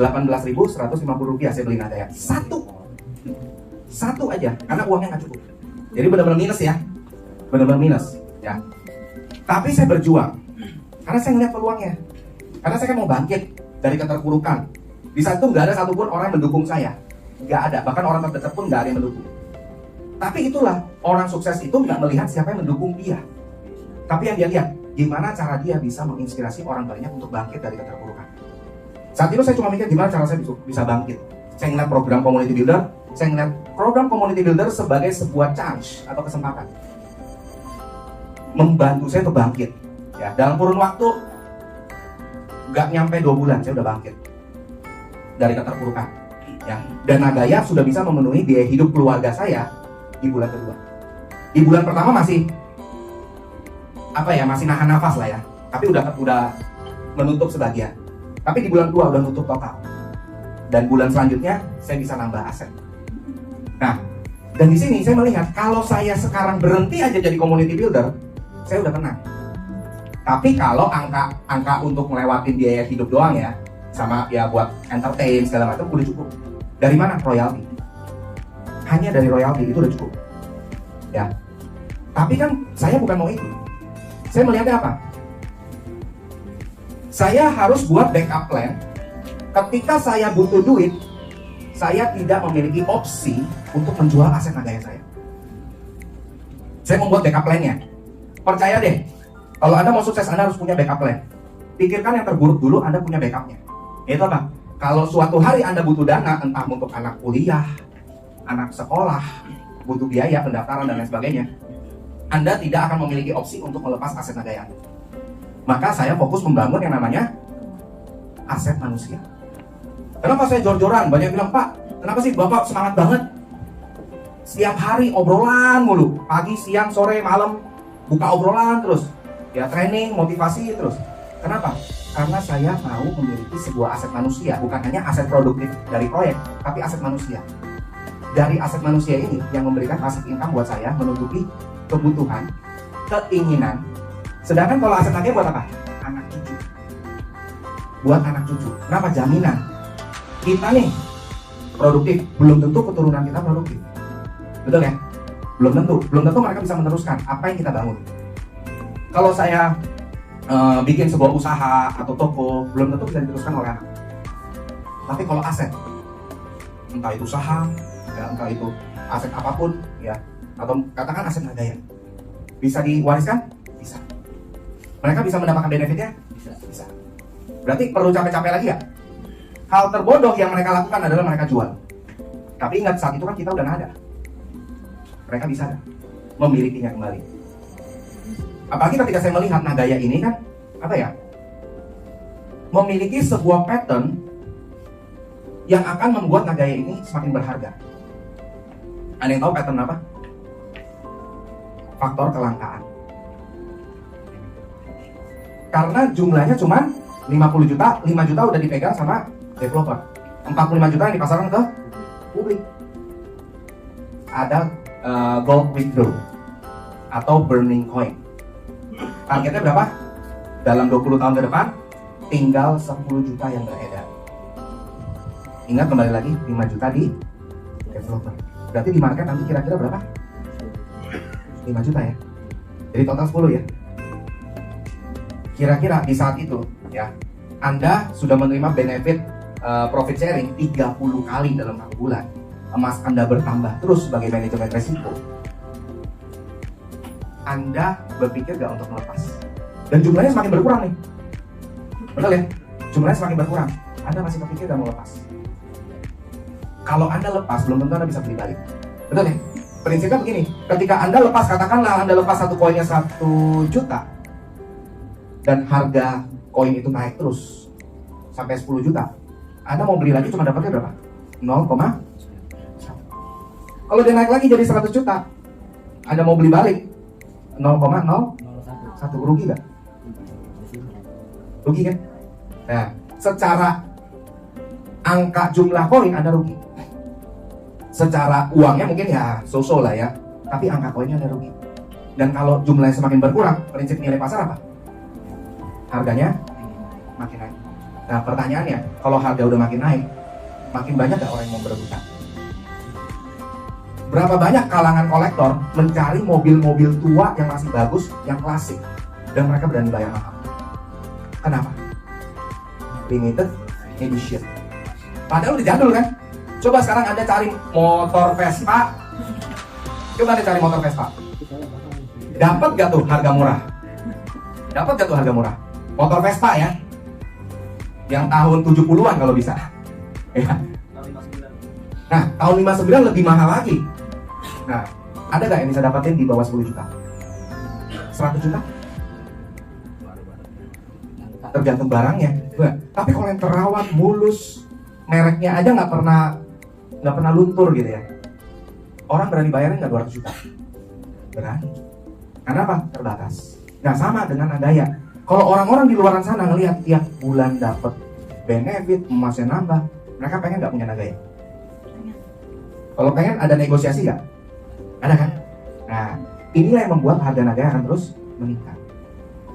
B: 18.150 rupiah saya beli Nagaya. Satu aja, karena uangnya nggak cukup. Jadi benar-benar minus ya, benar-benar minus. Ya. Tapi saya berjuang, karena saya ngeliat peluangnya. Karena saya kan mau bangkit dari keterpurukan. Di saat itu nggak ada satupun orang yang mendukung saya, nggak ada. Bahkan orang terdekat pun nggak ada yang mendukung. Tapi itulah, orang sukses itu nggak melihat siapa yang mendukung dia, tapi yang dia lihat, gimana cara dia bisa menginspirasi orang banyak untuk bangkit dari keterpurukan. Saat itu saya cuma mikir gimana cara saya bisa bangkit. Saya ngeliat program community builder, saya ngeliat program community builder sebagai sebuah chance atau kesempatan membantu saya untuk bangkit. Ya, dalam kurun waktu nggak nyampe 2 bulan saya udah bangkit dari keterpurukan. Ya, dan Nagaya sudah bisa memenuhi biaya hidup keluarga saya di bulan kedua. Di bulan pertama masih masih nahan nafas lah ya. Tapi udah menutup sebagian. Tapi di bulan kedua udah nutup total. Dan bulan selanjutnya saya bisa nambah aset. Nah, dan di sini saya melihat kalau saya sekarang berhenti aja jadi community builder, saya udah tenang. Tapi kalau angka untuk melewatin biaya hidup doang ya, sama ya buat entertain segala macam udah cukup. Dari mana? Royalty. Hanya dari royalty itu udah cukup. Ya. Tapi kan saya bukan mau itu. Saya melihatnya apa? Saya harus buat backup plan. Ketika saya butuh duit, saya tidak memiliki opsi untuk menjual aset Nagaya saya. Saya membuat backup plan-nya. Percaya deh, kalau Anda mau sukses, Anda harus punya backup plan. Pikirkan yang terburuk dulu, Anda punya backupnya. Itu apa? Kalau suatu hari Anda butuh dana, entah untuk anak kuliah, anak sekolah, butuh biaya, pendaftaran, dan lain sebagainya, Anda tidak akan memiliki opsi untuk melepas aset Nagaya. Maka saya fokus membangun yang namanya aset manusia. Kenapa saya jor-joran? Banyak bilang, Pak, kenapa sih Bapak semangat banget? Setiap hari obrolan mulu, pagi, siang, sore, malam, buka obrolan terus. Ya, training, motivasi terus. Kenapa? Karena saya mau memiliki sebuah aset manusia, bukan hanya aset produktif dari proyek, tapi aset manusia. Dari aset manusia ini yang memberikan aset income buat saya, menutupi kebutuhan, keinginan. Sedangkan kalau aset Nagaya buat apa? Anak cucu. Buat anak cucu. Kenapa? Jaminan. Kita nih produktif, belum tentu keturunan kita produktif. Betul ya? Belum tentu mereka bisa meneruskan apa yang kita bangun. Kalau saya bikin sebuah usaha atau toko, belum tentu bisa diteruskan oleh anak. Tapi kalau aset, entah itu saham, ya, entah itu aset apapun, ya, atau katakan aset Nagaya, bisa diwariskan? Bisa. Mereka bisa mendapatkan benefitnya? Bisa. Berarti perlu capek-capek lagi ya? Hal terbodoh yang mereka lakukan adalah mereka jual. Tapi ingat, saat itu kan kita udah nggak ada. Mereka bisa memilikinya kembali. Apalagi ketika saya melihat Nagaya ini kan, apa ya, memiliki sebuah pattern yang akan membuat Nagaya ini semakin berharga. Ada yang tahu pattern apa? Faktor kelangkaan. Karena jumlahnya cuma 50 juta, 5 juta udah dipegang sama developer. 45 juta yang dipasarkan ke publik. Ada gold withdraw atau burning coin. Targetnya berapa? Dalam 20 tahun ke depan tinggal 10 juta yang beredar. Ingat, kembali lagi 5 juta di developer. Berarti di market nanti kira-kira berapa? 5 juta ya. Jadi total 10 ya. Kira-kira di saat itu ya, Anda sudah menerima benefit profit sharing 30 kali dalam 1 bulan. Emas Anda bertambah terus sebagai manajemen resiko. Anda berpikir gak untuk melepas? Dan jumlahnya semakin berkurang nih. Betul ya? Jumlahnya semakin berkurang. Anda masih kepikir gak mau lepas? Kalau Anda lepas, belum tentu Anda bisa beli balik. Betul ya? Prinsipnya begini, ketika Anda lepas, katakanlah Anda lepas satu koinnya 1 juta, dan harga koin itu naik terus sampai 10 juta, Anda mau beli lagi cuma dapatnya berapa? 0,1. Kalau dia naik lagi jadi 100 juta, Anda mau beli balik 0,01. Rugi gak? Rugi kan? Nah, secara angka jumlah koin Anda rugi. Secara uangnya mungkin ya so-so lah ya, tapi angka koinnya Anda rugi. Dan kalau jumlahnya semakin berkurang, prinsip nilai pasar apa? Harganya makin naik. Nah, pertanyaannya, kalau harga udah makin naik, makin banyak gak orang yang mau berebutan? Berapa banyak kalangan kolektor mencari mobil-mobil tua yang masih bagus, yang klasik, dan mereka berani bayar mahal? Kenapa? Limited edition. Padahal udah jadul kan? Coba sekarang Anda cari motor Vespa. Coba Anda cari motor Vespa. Dapat gak tuh harga murah? Dapat gak tuh harga murah? Motor Vespa ya, yang tahun 70-an kalau bisa ya. Nah, tahun 59 lebih mahal lagi. Nah, ada gak yang bisa dapetin di bawah 10 juta? 100 juta? Tergantung barangnya. Tapi kalau yang terawat, mulus, mereknya aja nggak pernah luntur gitu ya, orang berani bayarin nggak 200 juta? Berani. Karena apa? Terbatas. Nah, sama dengan Nagaya. Kalau orang-orang di luar sana ngelihat tiap bulan dapat benefit, emasnya nambah, mereka pengen nggak punya Nagaya? Kalau pengen, ada negosiasi nggak? Ada kan? Nah, inilah yang membuat harga Nagaya akan terus meningkat.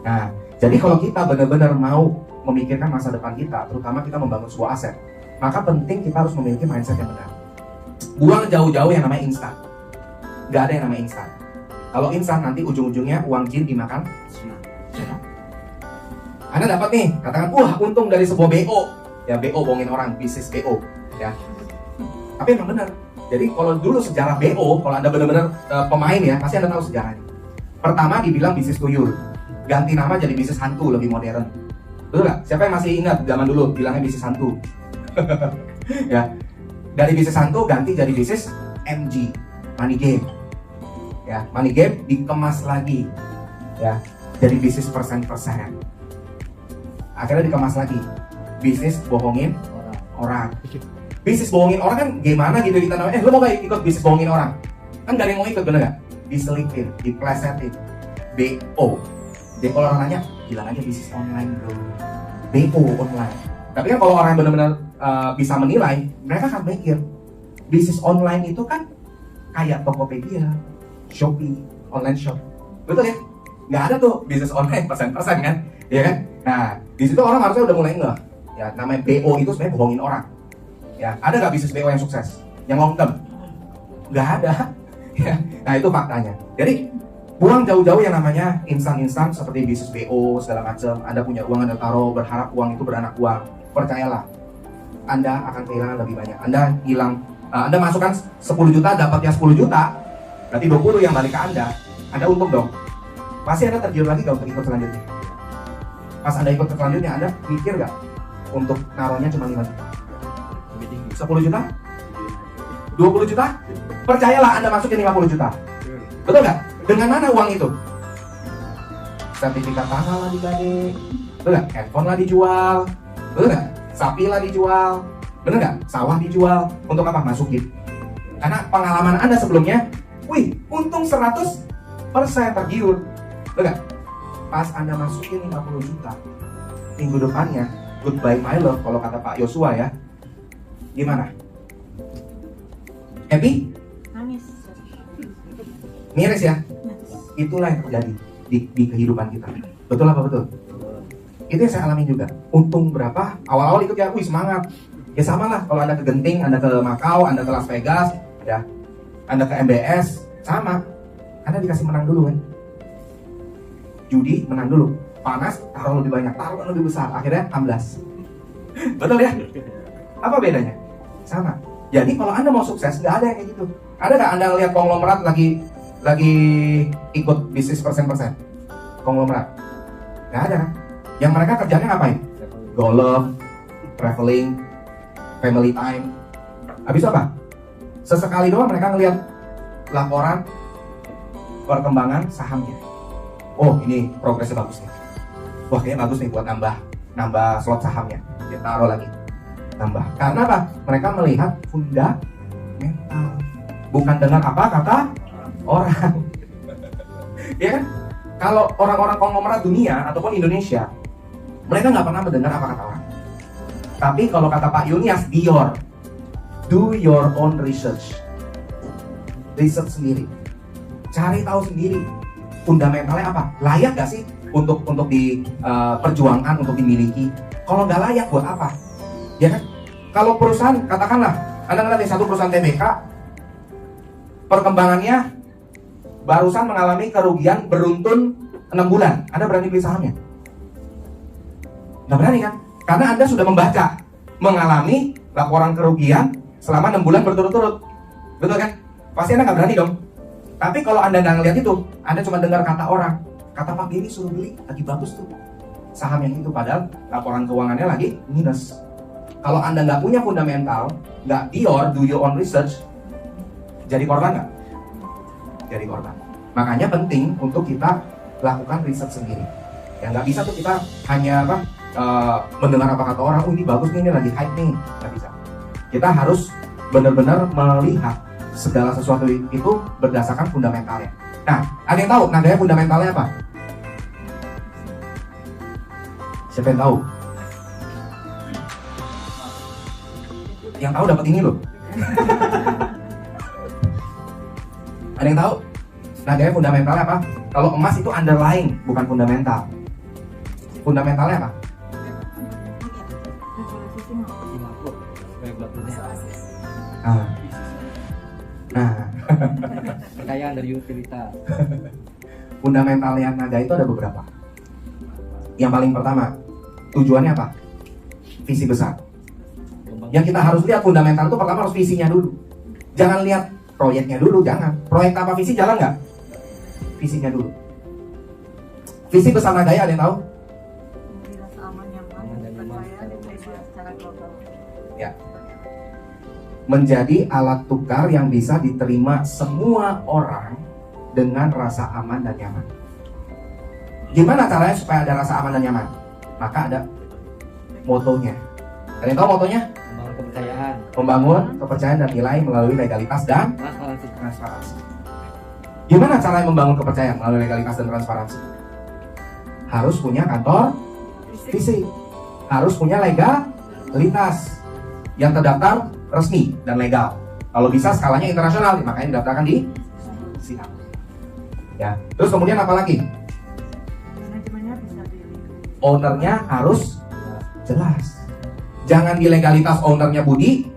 B: Nah, jadi kalau kita benar-benar mau memikirkan masa depan kita, terutama kita membangun sebuah aset, maka penting kita harus memiliki mindset yang benar. Buang jauh-jauh yang namanya instan. Gak ada yang namanya instan. Kalau instan nanti ujung-ujungnya uang jin dimakan. Anda dapat nih, katakan, wah untung dari sebuah BO. Ya BO, bohongin orang, bisnis BO ya. Tapi emang benar. Jadi kalau dulu sejarah BO, kalau Anda benar-benar pemain ya, pasti Anda tahu sejarahnya. Pertama dibilang bisnis tuyul, ganti nama jadi bisnis hantu, lebih modern. Betul nggak? Siapa yang masih ingat zaman dulu bilangnya bisnis hantu? Ya, dari bisnis hantu ganti jadi bisnis MG, money game. Ya, money game dikemas lagi, ya, jadi bisnis persen-persen. Akhirnya dikemas lagi, bisnis bohongin orang. Bisnis bohongin orang kan gimana gitu kita namanya? Lu mau gak ikut bisnis bohongin orang? Kan gak ada yang mau ikut, bener gak? Diselipin, diplesetin, BO. Jadi kalau orang nanya, bilang aja bisnis online bro, BO online. Tapi kan kalau orang yang benar-benar bisa menilai, mereka akan mikir bisnis online itu kan kayak Tokopedia, Shopee, online shop, betul ya? Nggak ada tuh bisnis online persen-persen kan, ya kan? Nah, di situ orang harusnya udah mulai ngeh. Ya, namanya BO itu sebenarnya bohongin orang. Ya, ada nggak bisnis BO yang sukses, yang long term? Nggak ada. Ya, nah itu faktanya. Jadi buang jauh-jauh yang namanya instan-instan seperti bisnis BO segala macam. Anda punya uang, Anda taruh, berharap uang itu beranak uang. Percayalah, Anda akan kehilangan lebih banyak. Anda masukkan 10 juta, dapatnya 10 juta, berarti 20 yang balik ke Anda untung dong. Pasti Anda tergiur lagi gak untuk ikut selanjutnya. Pas Anda ikut ke selanjutnya, Anda mikir gak untuk naruhnya cuma 5 juta? 10 juta? 20 juta? Percayalah Anda masukin 50 juta. Betul gak? Dengan mana uang itu? Sertifikat tanah lah digade, betul gak? Handphone lah dijual, betul gak? Sapi lah dijual, bener gak? Sawah dijual, untuk apa? Masukin. Karena pengalaman Anda sebelumnya, wih, untung 100% tergiur, betul gak? Pas Anda masukin 50 juta, minggu depannya, goodbye my love, kalau kata Pak Yosua ya, gimana? Happy?
C: Nangis.
B: Miris ya? Itulah yang terjadi di kehidupan kita. Betul apa betul? Itu yang saya alami juga. Untung berapa? Awal-awal ikut ya, wih semangat. Ya sama lah, kalau Anda ke Genting, Anda ke Macau, Anda ke Las Vegas, ya, Anda ke MBS, sama. Anda dikasih menang dulu kan? Judi menang dulu. Panas, taruh lebih banyak, taruh lebih besar. Akhirnya amblas. Betul ya? Apa bedanya? Sama. Jadi kalau Anda mau sukses, nggak ada yang kayak gitu. Ada nggak Anda lihat konglomerat lagi ikut bisnis persen-persen? Konglomerat? Nggak ada kan? Yang mereka kerjanya ngapain? Golf, traveling, family time. Habis apa? Sesekali doang mereka ngelihat laporan perkembangan sahamnya. Oh ini progresnya bagus nih. Wah kayaknya bagus nih buat nambah slot sahamnya. Dia taruh lagi, tambah. Karena apa? Mereka melihat fundamental, bukan dengar apa kata orang. Ya kan? Kalau orang-orang konglomerat dunia ataupun Indonesia, mereka nggak pernah mendengar apa kata orang. Tapi kalau kata Pak Yunias, do your own research. Research sendiri. Cari tahu sendiri. Fundamentalnya apa? Layak gak sih untuk diperjuangkan, untuk dimiliki? Kalau nggak layak buat apa? Ya kan? Kalau perusahaan, katakanlah, Anda ngeliat satu perusahaan TBK, perkembangannya barusan mengalami kerugian beruntun 6 bulan. Anda berani beli sahamnya? Nggak berani kan? Karena Anda sudah membaca, mengalami laporan kerugian selama 6 bulan berturut-turut. Betul kan? Pasti Anda nggak berani dong. Tapi kalau Anda nggak ngeliat itu, Anda cuma dengar kata orang. Kata Pak Denny suruh beli, lagi bagus tuh saham yang itu, padahal laporan keuangannya lagi minus. Kalau Anda nggak punya fundamental, nggak do your own research, jadi korban nggak? Jadi korban. Makanya penting untuk kita lakukan riset sendiri. Ya nggak bisa tuh kita hanya mendengar apa kata orang. Oh ini bagus nih, ini lagi hype nih. Nggak bisa. Kita harus benar-benar melihat segala sesuatu itu berdasarkan fundamentalnya. Nah, ada yang tahu nadanya fundamentalnya apa? Siapa yang tahu? Yang tahu dapat ini loh. Ada yang tahu? Nadanya fundamentalnya apa? Kalau emas itu underlying, bukan fundamental. Fundamentalnya apa? Nah.
D: Percayaan dari utilitas.
B: Fundamentalnya naga itu ada beberapa. Yang paling pertama, tujuannya apa? Visi besar. Yang kita harus lihat fundamental itu pertama harus visinya dulu. Jangan lihat proyeknya dulu, jangan. Proyek tanpa visi jalan nggak? Visinya dulu. Visi besar Nagaya ada yang tahu?
C: Dirasa aman, nyaman, dipercaya, diterima secara global.
B: Ya. Menjadi alat tukar yang bisa diterima semua orang dengan rasa aman dan nyaman. Gimana caranya supaya ada rasa aman dan nyaman? Maka ada motonya. Kalian tahu motonya?
D: Membangun kepercayaan.
B: Membangun kepercayaan dan nilai melalui legalitas dan
D: Transparansi.
B: transparansi. Gimana caranya membangun kepercayaan melalui legalitas dan transparansi? Harus punya kantor fisik, harus punya legalitas yang terdaftar resmi dan legal. Kalau bisa skalanya internasional, makanya didaftarkan di SIA. Ya. Terus kemudian apa lagi?
C: Manajemennya bisa dilihat.
B: Ownernya harus jelas. Jangan di legalitas ownernya Budi,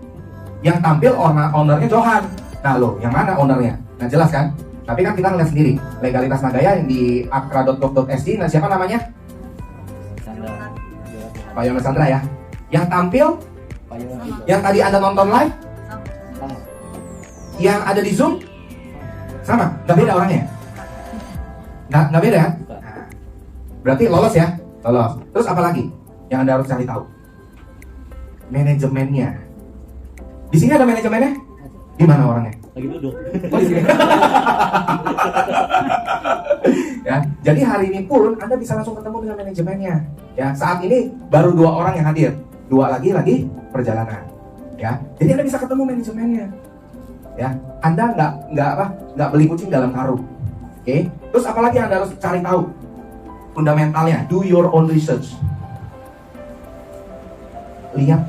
B: yang tampil ownernya Johan. Nah lo, yang mana ownernya? Nah jelas kan? Tapi kan kita ngeliat sendiri, legalitas Nagaya yang di akra.gov.sd, nah siapa namanya?
D: Sandra.
B: Pak Yones Sandra ya. Yang tampil,
D: Payung juga.
B: yang tadi Anda nonton live,
D: Sama.
B: yang ada di Zoom, sama, nggak beda orangnya? Nggak beda ya?
D: Bukan.
B: Nah, berarti lolos ya? Lolos. Terus apa lagi yang Anda harus cari tahu? Manajemennya. Di sini ada manajemennya? Di mana orangnya?
D: Lagi duduk.
B: Oh, di sini. Ya, jadi hari ini pun Anda bisa langsung ketemu dengan manajemennya. Ya, saat ini baru 2 orang yang hadir, 2 lagi perjalanan. Ya, jadi Anda bisa ketemu manajemennya. Ya, Anda nggak beli kucing dalam karung. Oke, terus apalagi yang Anda harus cari tahu? Fundamentalnya, do your own research. Lihat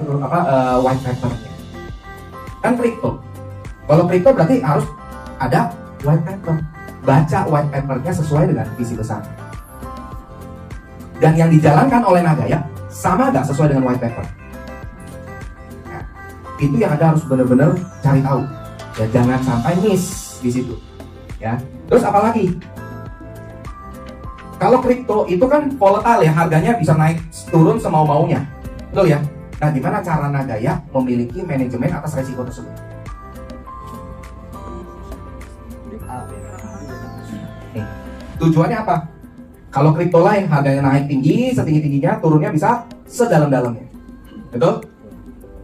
B: white paper-nya. Kan crypto. Kalau crypto berarti harus ada white paper. Baca white paper-nya sesuai dengan visi besar. Dan yang dijalankan oleh Nagaya sama nggak sesuai dengan white paper? Nah, itu yang Anda harus benar-benar cari tahu. Ya, jangan sampai miss di situ. Ya. Terus apa lagi? Kalau kripto itu kan volatile ya, harganya bisa naik turun semau-maunya. Betul ya? Nah, gimana cara Nagaya memiliki manajemen atas resiko tersebut? Tujuannya apa? Kalau kripto lain harganya naik tinggi, setinggi-tingginya, turunnya bisa sedalam-dalamnya. Betul?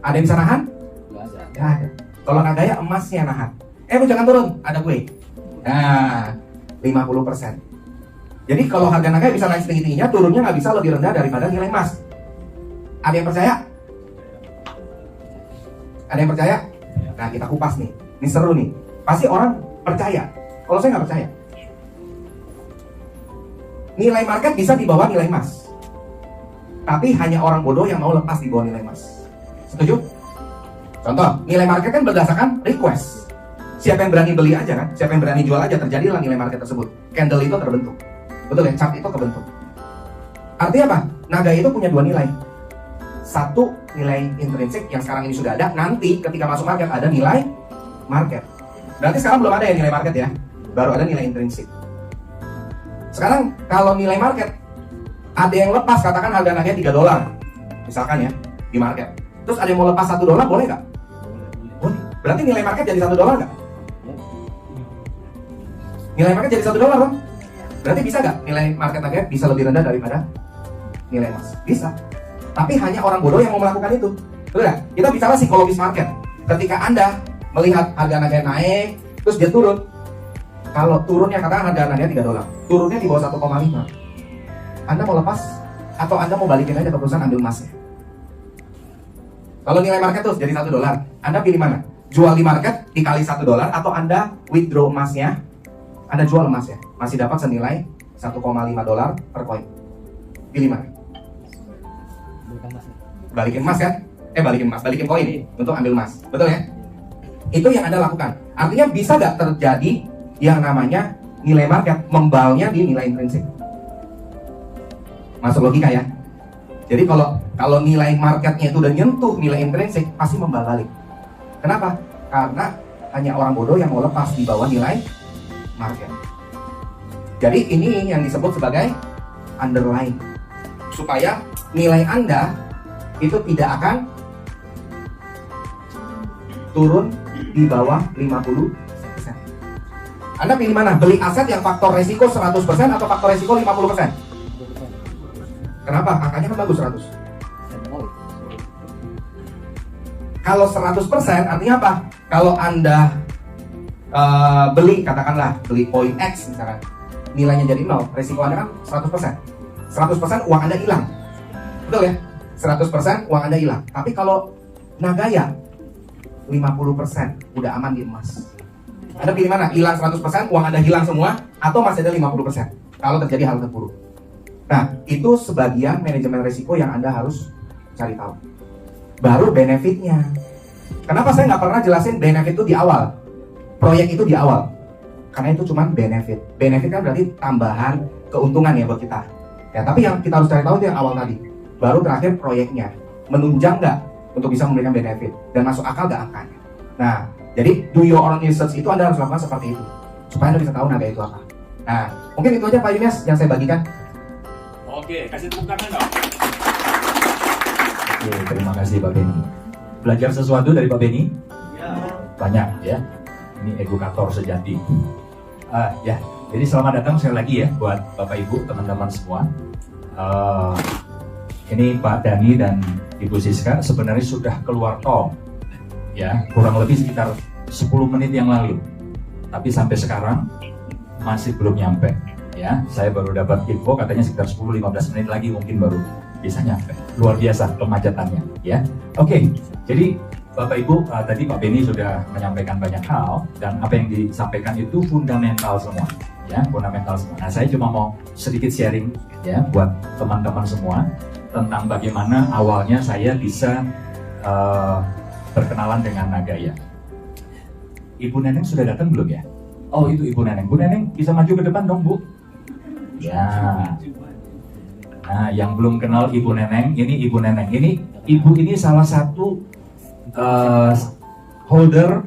B: Ada yang bisa nahan?
D: Nggak ada.
B: Nggak ada. Kalau Nagaya emasnya nahan. Lu jangan turun, ada gue. Nah, 50%. Jadi kalau harga Nagaya bisa naik setinggi-tingginya, turunnya nggak bisa lebih rendah daripada nilai emas. Ada yang percaya? Ada yang percaya? Nah, kita kupas nih. Ini seru nih. Pasti orang percaya. Kalau saya nggak percaya. Nilai market bisa di bawah nilai emas. Tapi hanya orang bodoh yang mau lepas di bawah nilai emas. Setuju? Contoh, nilai market kan berdasarkan request. Siapa yang berani beli aja kan? Siapa yang berani jual aja, terjadilah nilai market tersebut. Candle itu terbentuk. Betul ya? Chart itu kebentuk. Artinya apa? Nagaya itu punya 2 nilai. Satu, nilai intrinsik yang sekarang ini sudah ada. Nanti ketika masuk market ada nilai market. Berarti sekarang belum ada ya nilai market ya? Baru ada nilai intrinsik. Sekarang kalau nilai market ada yang lepas, katakan harga Nagaya $3 misalkan ya di market. Terus ada yang mau lepas $1, boleh nggak? Boleh. Berarti nilai market jadi $1 nggak? Nilai market jadi $1 dong? Berarti bisa nggak nilai market Nagaya bisa lebih rendah daripada nilai emas? Bisa. Tapi hanya orang bodoh yang mau melakukan itu. Betul nggak? Kita bicara psikologis market. Ketika Anda melihat harga Nagaya naik, terus dia turun. Kalau turunnya, katakan harga Nagaya $3, turunnya di bawah 1,5. Anda mau lepas atau Anda mau balikin aja ke perusahaan ambil emasnya? Kalau nilai market tuh jadi $1, Anda pilih mana? Jual di market dikali $1 atau Anda withdraw emasnya, Anda jual emasnya, masih dapat senilai $1,5 per koin. Pilih mana?
D: Bukan mas.
B: Balikin emas kan? Balikin koin untuk ambil emas. Betul ya? Itu yang Anda lakukan. Artinya bisa nggak terjadi yang namanya nilai market membalnya di nilai intrinsik? Masuk logika ya? Jadi kalau nilai marketnya itu udah nyentuh nilai intrinsik, pasti membal balik. Kenapa? Karena hanya orang bodoh yang mau lepas di bawah nilai market. Jadi ini yang disebut sebagai underlying. Supaya nilai Anda itu tidak akan turun di bawah 50%. Anda pilih mana? Beli aset yang faktor resiko 100% atau faktor resiko 50%? Kenapa? Angkanya kan bagus 100. Kalau 100% artinya apa? Kalau Anda beli, katakanlah beli poin X misalkan, nilainya jadi 0, resiko Anda kan 100%. 100% uang Anda hilang. Betul ya? 100% uang Anda hilang. Tapi kalau Nagaya 50% udah aman di emas. Anda pilih mana? Hilang 100%, uang Anda hilang semua, atau masih ada 50% kalau terjadi hal terburuk. Nah, itu sebagian manajemen risiko yang Anda harus cari tahu. Baru benefitnya. Kenapa saya nggak pernah jelasin benefit itu di awal? Proyek itu di awal. Karena itu cuma benefit. Benefit kan berarti tambahan keuntungan ya buat kita. Ya, tapi yang kita harus cari tahu itu yang awal tadi. Baru terakhir proyeknya. Menunjang nggak untuk bisa memberikan benefit? Dan masuk akal nggak angkanya? Nah, jadi do your own research itu Anda harus lakukan seperti itu. Supaya Anda bisa tahu Nagaya itu apa. Nah, mungkin itu aja Pak Yunes yang saya bagikan.
A: Oke, kasih tepuk tangan dong. Oke, terima kasih Pak Beni. Belajar sesuatu dari Pak Beni? Banyak ya. Ini edukator sejati. Ya, jadi selamat datang sekali lagi ya buat Bapak Ibu, teman-teman semua. Ini Pak Dani dan Ibu Siska sebenarnya sudah keluar tol. Ya, kurang lebih sekitar 10 menit yang lalu. Tapi sampai sekarang masih belum nyampe. Ya, saya baru dapat info katanya sekitar 10-15 menit lagi mungkin baru bisa nyampe. Luar biasa kemacetannya, ya. Oke, jadi Bapak Ibu, tadi Pak Beni sudah menyampaikan banyak hal dan apa yang disampaikan itu fundamental semua, ya, fundamental semua. Nah, saya cuma mau sedikit sharing ya buat teman-teman semua tentang bagaimana awalnya saya bisa berkenalan dengan Nagaya. Ibu Neneng sudah datang belum ya? Oh, itu Ibu Neneng. Bu Neneng bisa maju ke depan dong, Bu. Ya. Nah, yang belum kenal Ibu Neneng, ini Ibu Neneng. Ibu ini salah satu holder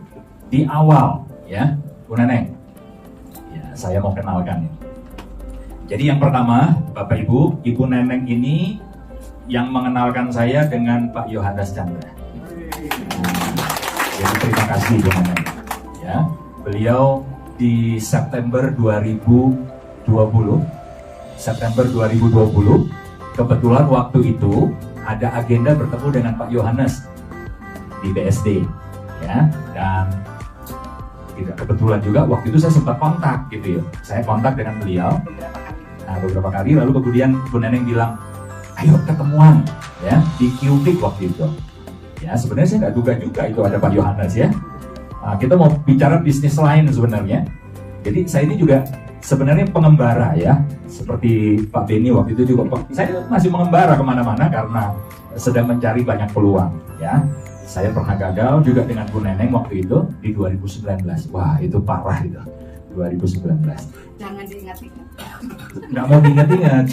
A: di awal, ya, Bu Neneng. Ya, saya mau kenalkan. Jadi yang pertama, Bapak Ibu, Ibu Neneng ini yang mengenalkan saya dengan Pak Yohanes Chandra. Jadi terima kasih Bu Neneng. Ya, beliau di September 2020, kebetulan waktu itu ada agenda bertemu dengan Pak Yohanes di BSD, ya, dan tidak kebetulan juga waktu itu saya sempat kontak gitu ya. Saya kontak dengan beliau beberapa kali, lalu kemudian Bu Neneng bilang, ayo ketemuan ya di Cubic waktu itu. Ya, sebenarnya saya nggak duga juga itu ada Pak Yohanes ya. Kita mau bicara bisnis lain sebenarnya. Jadi saya ini juga sebenarnya pengembara ya, seperti Pak Beni waktu itu juga. Saya masih mengembara kemana-mana karena sedang mencari banyak peluang ya. Saya pernah gagal juga dengan Bu Neneng waktu itu di 2019. Wah, itu parah itu. 2019.
C: Jangan diingat-ingat.
A: Nggak mau diingat-ingat.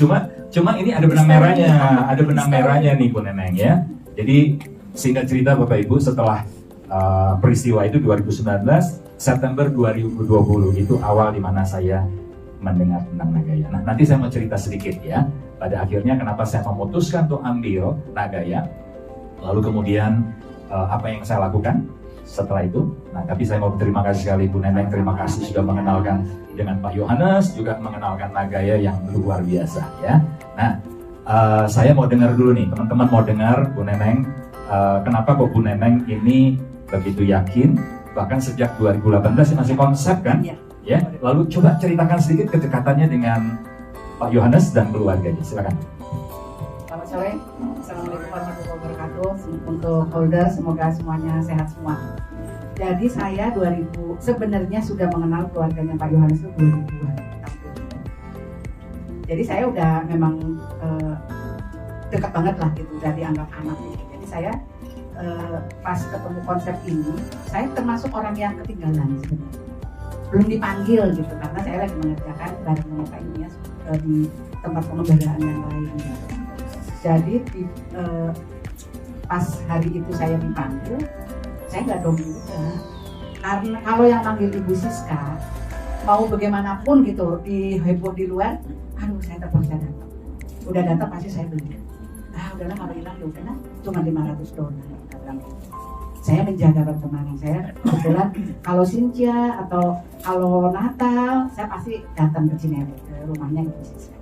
A: Cuma ini ada benang merahnya. Ada benang merahnya nih Bu Neneng ya. Jadi singkat cerita Bapak Ibu, setelah peristiwa itu 2019, September 2020 itu awal dimana saya mendengar tentang Nagaya. Nah, nanti saya mau cerita sedikit ya. Pada akhirnya kenapa saya memutuskan untuk ambil Nagaya. Lalu kemudian apa yang saya lakukan setelah itu. Nah, tapi saya mau berterima kasih sekali Bu Neneng, terima kasih sudah mengenalkan dengan Pak Yohanes, juga mengenalkan Nagaya yang luar biasa ya. Nah, saya mau dengar dulu nih, teman-teman mau dengar Bu Neneng, kenapa kok Bu Neneng ini begitu yakin, bahkan sejak 2018 masih konsep kan? Ya, lalu coba ceritakan sedikit kedekatannya dengan Pak Yohanes dan keluarganya, silakan.
C: Selamat sore, Assalamualaikum warahmatullahi wabarakatuh. Untuk holder semoga semuanya sehat semua. Jadi saya sebenarnya sudah mengenal keluarganya Pak Yohanes itu 2000-an. Jadi saya udah memang dekat banget lah gitu, udah dianggap anak gitu. Jadi saya pas ketemu konsep ini, saya termasuk orang yang ketinggalan sebenarnya. Belum dipanggil gitu karena saya lagi mengerjakan bareng sama Pak Inias di tempat pengembaraan yang lain gitu. Jadi pas hari itu saya dipanggil, saya nggak dong juga. Karena kalau yang manggil Ibu Siska, mau bagaimanapun gitu, di heboh di luar, aduh saya terpaksa datang. Udah datang pasti saya beli. Udahlah kalau hilang ya udahlah, cuma $500. Saya menjaga pertemanan saya. Kebetulan kalau Cynthia atau kalau Natal, saya pasti datang ke Cinere, ke rumahnya Ibu Siska.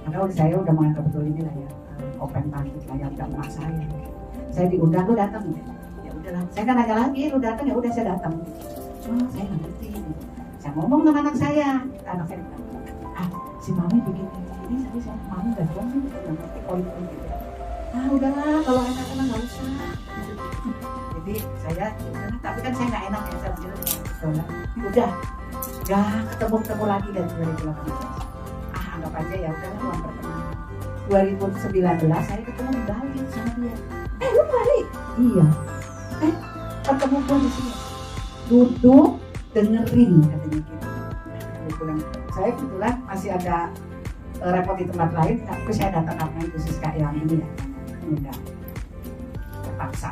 C: Karena saya udah menganggap betul ini lah ya, open banget lah ya, udah merasa saya diundang, lu datang ya udahlah, saya kan nanya lagi, lu datang ya udah saya datang. Oh, saya nggak ngerti. Saya ngomong sama anak saya bilang, si mami bikin ini, tapi saya mami nggak tahu sih, nggak ngerti koin gitu. Udahlah, kalau enak-enak nggak usah. Jadi saya, tapi kan saya nggak enak ya, saya bilang udah, nggak ketemu lagi dari 2018. Anggap aja ya udah uang pertemuan. 2019 saya ketemu di Bali sama dia. Lu balik? Iya. Ketemu gua di sini. Duduk dengerin katanya gitu. Saya kebetulan masih ada repot di tempat lain, tapi saya datang karena itu Siska yang ini ya, enggak terpaksa.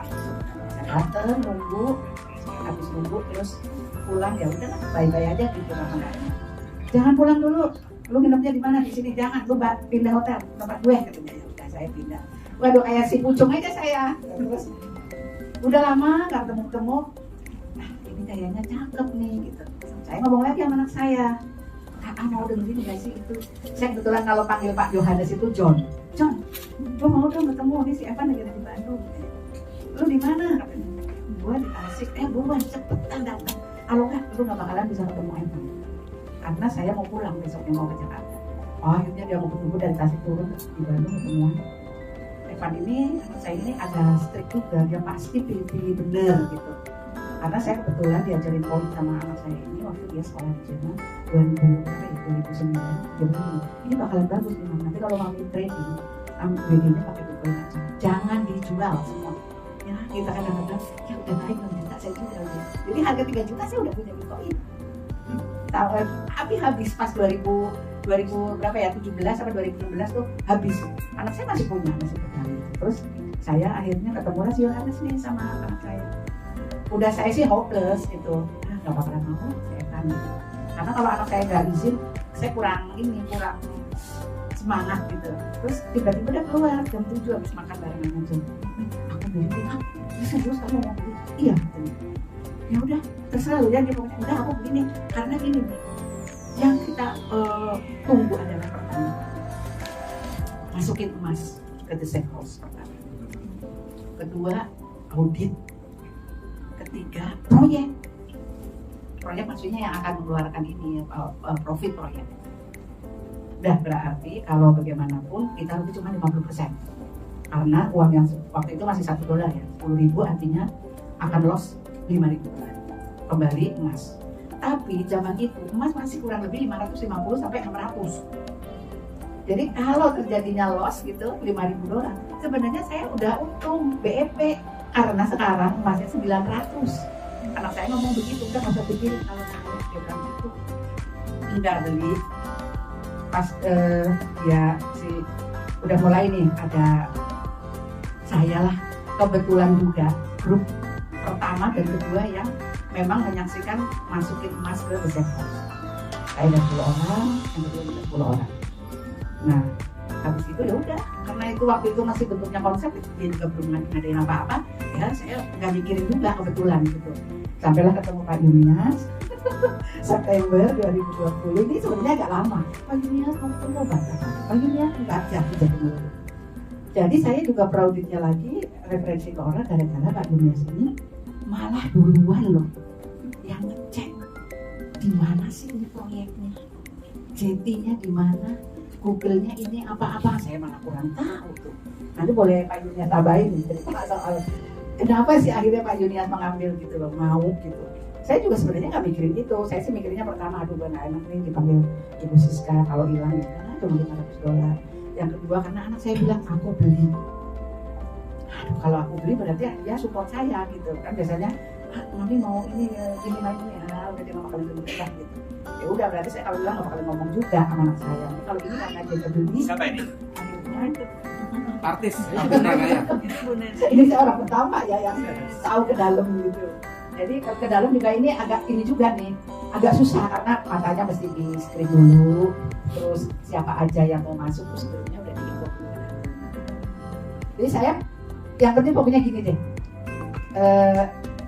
C: Saya datang nunggu, habis nunggu terus pulang ya udah bye-bye aja gitu sama anaknya. Jangan pulang dulu. Lu nginepnya di mana? Di sini. Jangan, lu pindah hotel tempat gue katanya. Ya udah saya pindah. Waduh, kayak si pucung aja saya. Terus udah lama nggak ketemu. Ini kayaknya cakep nih gitu. Saya ngomong lagi sama anak saya. Mau dengerin nggak sih itu? Saya kebetulan kalau panggil Pak Yohanes itu John, lu mau dong ketemu nih si Evan lagi di Bandung. Lu di mana? Katanya. Gua di Tasik. Buruan cepetan datang. Kalau nggak, lu nggak bakalan bisa ketemu Evan. Karena saya mau pulang besoknya mau ke Jakarta. Akhirnya dia mau ketemu dari Tasik turun di Bandung ketemuan. Evan ini, anak saya ini agak strict juga, dia pasti pilih-pilih bener gitu. Karena saya kebetulan diajarin poin sama anak saya ini waktu dia sekolah di Jerman 2009. Dia bilang, ini bakalan bagus nih, nanti kalau mami trading, weddingnya pakai Bitcoin aja. Jangan dijual semua. Ya kita kadang-kadang, ya udah naik 6 juta saya jual ya. Jadi harga 3 juta saya udah punya Bitcoin. Tapi habis pas 2000 berapa ya, 17 sampai 2016 tuh habis. Anak saya masih punya, masih berjalan. Terus saya akhirnya ketemu si Yohanes nih sama anak saya. Udah saya sih hopeless gitu, nggak bakalan mau saya kan. Karena kalau anak saya nggak izin, saya kurang semangat gitu. Terus tiba-tiba dia keluar jam 7 habis makan barengan aja. Aku bilang, serius kamu mau beli? Iya. Ya udah terserah lu ya, dia pokoknya udah aku begini karena gini yang kita tunggu adalah pertama masukin emas ke the safe house pertama, kedua audit, ketiga proyek maksudnya yang akan mengeluarkan ini profit proyek. Udah berarti kalau bagaimanapun kita rugi cuma 50% karena uang yang waktu itu masih $1 ya, 10.000 artinya akan loss 5.000 kembali emas. Tapi zaman itu emas masih kurang lebih 550 sampai 600. Jadi kalau terjadinya loss gitu $5.000, sebenarnya saya udah untung BEP karena sekarang emasnya 900. Anak saya ngomong begitu, udah nggak usah pikirin kalau dia bilang gitu. Enggak beli. Pas udah mulai nih ada saya lah kebetulan juga grup pertama dan kedua yang memang menyaksikan masukin emas ke safe house. Saya dan 10 orang, yang kedua 10 orang. Nah, habis itu ya udah, karena itu waktu itu masih bentuknya konsep, dia juga belum ngadain apa-apa, ya saya nggak mikirin juga kebetulan gitu. Sampailah ketemu Pak Yunias, September 2020, ini sebenarnya agak lama. Pak Yunias mau ketemu Pak Yunias nggak jadi dulu. Jadi saya juga proudnya lagi referensi ke orang gara-gara Pak Yunias ini malah duluan loh yang ngecek di mana sih ini proyeknya, JT-nya di mana, Google-nya ini apa-apa, saya malah kurang tahu tuh. Nanti boleh Pak Yunias tambahin cerita soal kenapa sih akhirnya Pak Yunias mengambil gitu loh, mau gitu. Saya juga sebenarnya nggak mikirin itu, saya sih mikirnya pertama, aduh gue nggak enak nih dipanggil Ibu Siska, kalau hilang ya karena cuma $500. Yang kedua karena anak saya bilang aku beli. Aduh, kalau aku beli berarti dia support saya gitu kan, biasanya nanti mau ini lagi ya, udah dia nggak bakalan beli gitu. Ya udah berarti saya kalau bilang nggak bakalan ngomong juga sama anak saya. Kalau ini karena dia beli. Siapa ini? Akhirnya
B: artis Surabaya.
C: Ini saya orang pertama ya yang tahu ke dalam gitu. Jadi ke dalam juga ini agak ini juga nih, agak susah karena matanya mesti di screen dulu. Terus siapa aja yang mau masuk tuh sebelumnya udah diinfo dulu. Jadi saya yang penting pokoknya gini deh.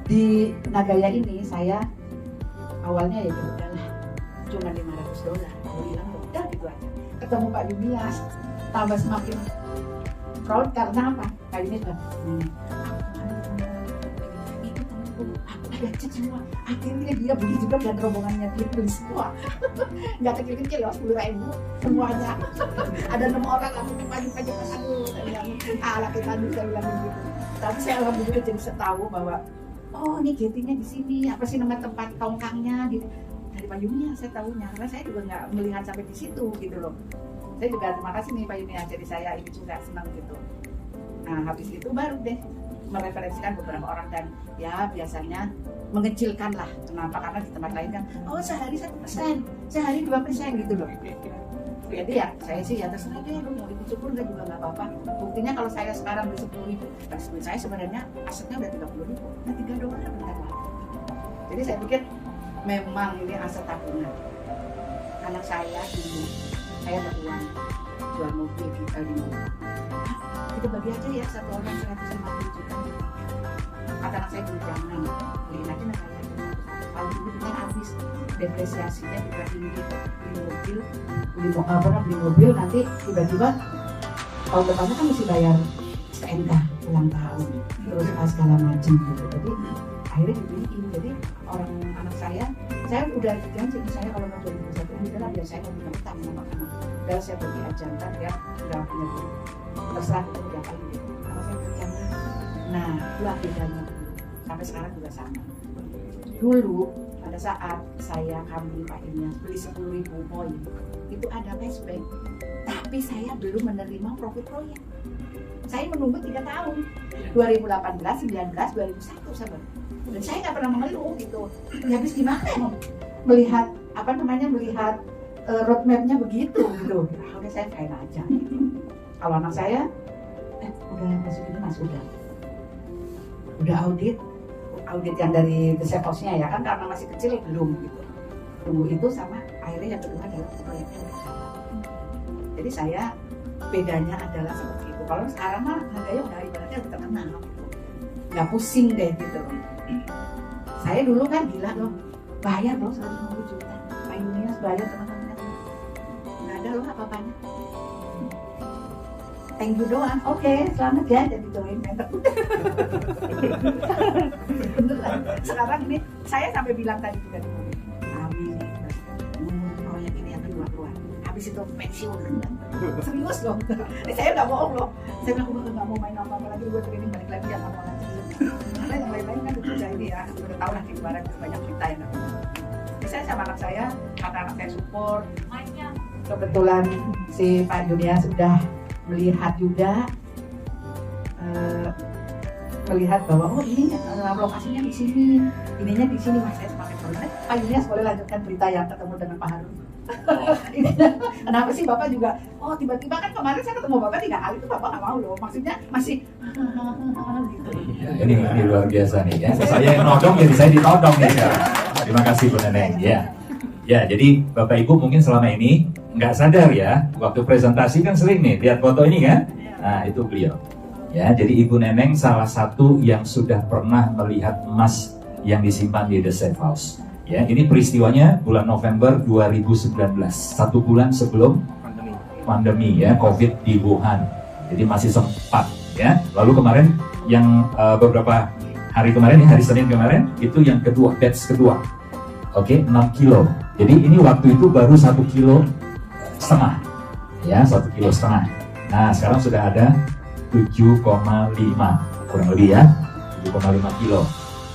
C: Di Nagaya ini saya awalnya ya udahlah cuma $500, kalau hilang udah gitu aja. Ketemu Pak Yunias tambah semakin proud karena apa? Kali ini bilang, itu teman ada cek semua. Akhirnya dia beli juga dan rombongannya dia beli semua. Nggak kecil-kecil ya, 10.000 semuanya. Ada 6 orang aku pagi-pagi, aduh, saya bilang, laki tadi saya bilang begitu. Tapi saya alhamdulillah jadi tahu bahwa oh ini gatingnya di sini, apa sih nama tempat tongkangnya gitu. Dari payungnya saya tahunya, karena saya juga nggak melihat sampai di situ gitu loh. Saya juga terima kasih nih Pak Yuni, jadi saya ini juga senang gitu. Nah habis itu baru deh mereferensikan beberapa orang dan ya biasanya mengecilkan lah. Kenapa? Karena di tempat lain kan, oh sehari 1%, sehari 2% gitu loh. Jadi ya saya sih ya terserah deh, lu mau ikut syukur nggak juga nggak apa-apa. Buktinya kalau saya sekarang beli 10.000, nah saya sebenarnya asetnya udah 30.000, nah 3 dolar bentar lah. Jadi saya pikir memang ini aset tabungan. Anak saya dulu, saya ada uang jual mobil kita di rumah. Kita bagi aja ya satu orang 150 juta. Kata anak saya dulu jangan beliin aja anak saya. Kalau dulu kan habis depresiasinya juga tinggi, beli mobil nanti tiba-tiba tahun depannya kan mesti bayar STNK ulang tahun terus segala macam gitu. Jadi akhirnya dibeliin. Jadi orang anak saya udah janji saya kalau mau 2021 udah lah biar saya mau utang sama anak. Dan saya pergi ajankan dia udah punya duit. Terserah itu udah kali gitu. Kalau saya berjanji, nah itulah bedanya sampai sekarang juga sama. Dulu pada saat saya kambing Pak Ilyas beli 10.000 poin itu ada cashback, tapi saya belum menerima profit proyek. Saya menunggu 3 tahun 2018, 19, 2001 sahabat. Dan saya nggak pernah mengeluh gitu. Ya habis gimana melihat melihat roadmapnya begitu gitu. Oke saya kain aja. Kalau anak saya udah masuk ini mas udah audit yang dari The Safe House-nya ya kan karena masih kecil belum gitu. Tunggu itu sama akhirnya yang kedua adalah proyeknya udah jalan. Jadi saya bedanya adalah seperti itu. Kalau sekarang mah harganya udah ibaratnya udah terkenal gitu. Nggak pusing deh gitu. Saya dulu kan gila loh, bayar loh 150 juta. Pak Yunias bayar teman-teman. Nggak ada loh apa-apanya. Thank you doang, oke, selamat ya jadi join member. Beneran, sekarang ini saya sampai bilang tadi juga di mobil, kami proyek ini yang kedua, habis itu pensiun. Serius loh, saya nggak bohong loh. Saya bilang nggak mau main apa lagi, gue pengen balik lagi yang ngomong lagi. Karena yang lain-lain kan udah ini ya, udah tahu lah di luar banyak cerita yang saya sama anak saya, karena anak saya support. Kebetulan si Pak Yunias sudah melihat juga melihat bahwa oh ini lokasinya di sini, ininya di sini, mas saya semakin berani. Pak Yunias boleh lanjutkan berita yang ketemu dengan Pak Harun. Kenapa sih Bapak juga? Oh tiba-tiba kan kemarin saya ketemu Bapak 3 kali itu Bapak nggak mau loh, maksudnya masih gitu.
A: Ini luar biasa nih ya. Saya yang nodong jadi saya ditodong nih sekarang. Terima kasih Bu Neneng ya. Ya, jadi Bapak Ibu mungkin selama ini nggak sadar ya, waktu presentasi kan sering nih lihat foto ini kan, nah itu beliau. Ya, jadi Ibu Neneng salah satu yang sudah pernah melihat emas yang disimpan di The Safe House. Ya, ini peristiwanya bulan November 2019, 1 bulan sebelum pandemi ya, COVID di Wuhan. Jadi masih sempat ya. Lalu kemarin yang beberapa hari kemarin, hari Senin kemarin, itu yang kedua, batch kedua. Oke, 6 kilo. Jadi ini waktu itu baru 1,5 kilo. Ya, 1,5 kilo. Nah, sekarang sudah ada 7,5 kurang lebih ya, 7,5 kilo.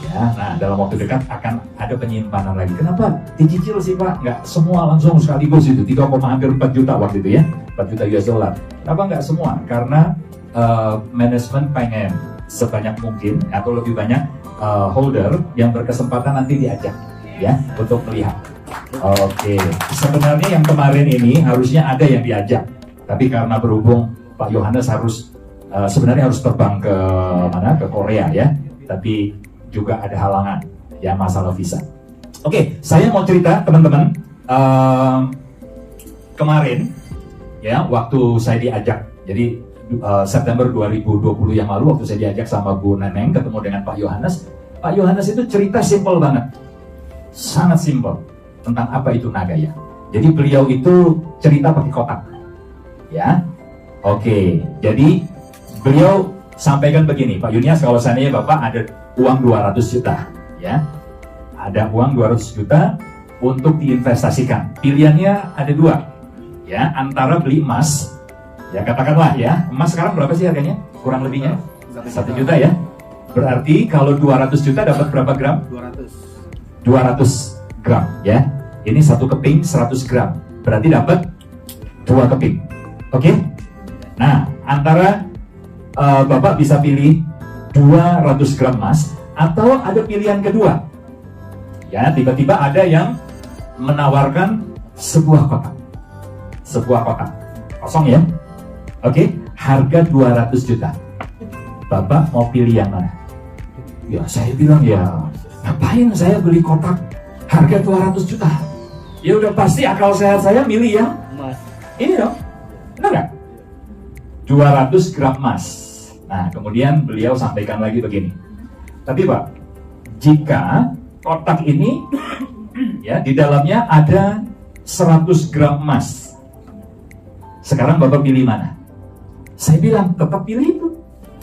A: Ya, nah dalam waktu dekat akan ada penyimpanan lagi. Kenapa dicicil sih Pak? Nggak semua langsung sekaligus itu, 3,4 juta waktu itu ya, 4 juta US dollar. Kenapa nggak semua? Karena manajemen pengen sebanyak mungkin atau lebih banyak holder yang berkesempatan nanti diajak ya untuk melihat. Oke, sebenarnya yang kemarin ini harusnya ada yang diajak, tapi karena berhubung Pak Yohanes harus sebenarnya harus terbang ke mana, ke Korea ya, tapi juga ada halangan ya, masalah visa. Oke, saya mau cerita teman-teman, kemarin ya waktu saya diajak, jadi September 2020 yang lalu waktu saya diajak sama Bu Neneng ketemu dengan Pak Yohanes. Pak Yohanes itu cerita simpel banget, sangat simpel tentang apa itu Nagaya. Jadi beliau itu cerita pakai kotak ya. Oke, jadi beliau sampaikan begini, Pak Yunias, kalau seandainya Bapak ada uang 200 juta, ya, ada uang 200 juta untuk diinvestasikan. Pilihannya ada dua, ya, antara beli emas, ya katakanlah ya, emas sekarang berapa sih harganya? Kurang lebihnya 1 juta ya. Berarti kalau 200 juta dapat berapa gram? 200 gram, ya. Ini satu keping 100 gram, berarti dapat 2 keping. Oke? Nah, antara Bapak bisa pilih 200 gram emas, atau ada pilihan kedua. Ya, tiba-tiba ada yang menawarkan sebuah kotak. Sebuah kotak. Kosong ya. Oke, harga 200 juta. Bapak mau pilih yang mana? Ya, saya bilang ya, ngapain saya beli kotak harga 200 juta? Ya udah pasti akal sehat saya milih yang
D: Emas.
A: ini dong. Benar nggak? 200 gram emas. Nah, kemudian beliau sampaikan lagi begini. Tapi Pak, jika kotak ini ya di dalamnya ada 100 gram emas, sekarang Bapak pilih mana? Saya bilang tetap pilih itu.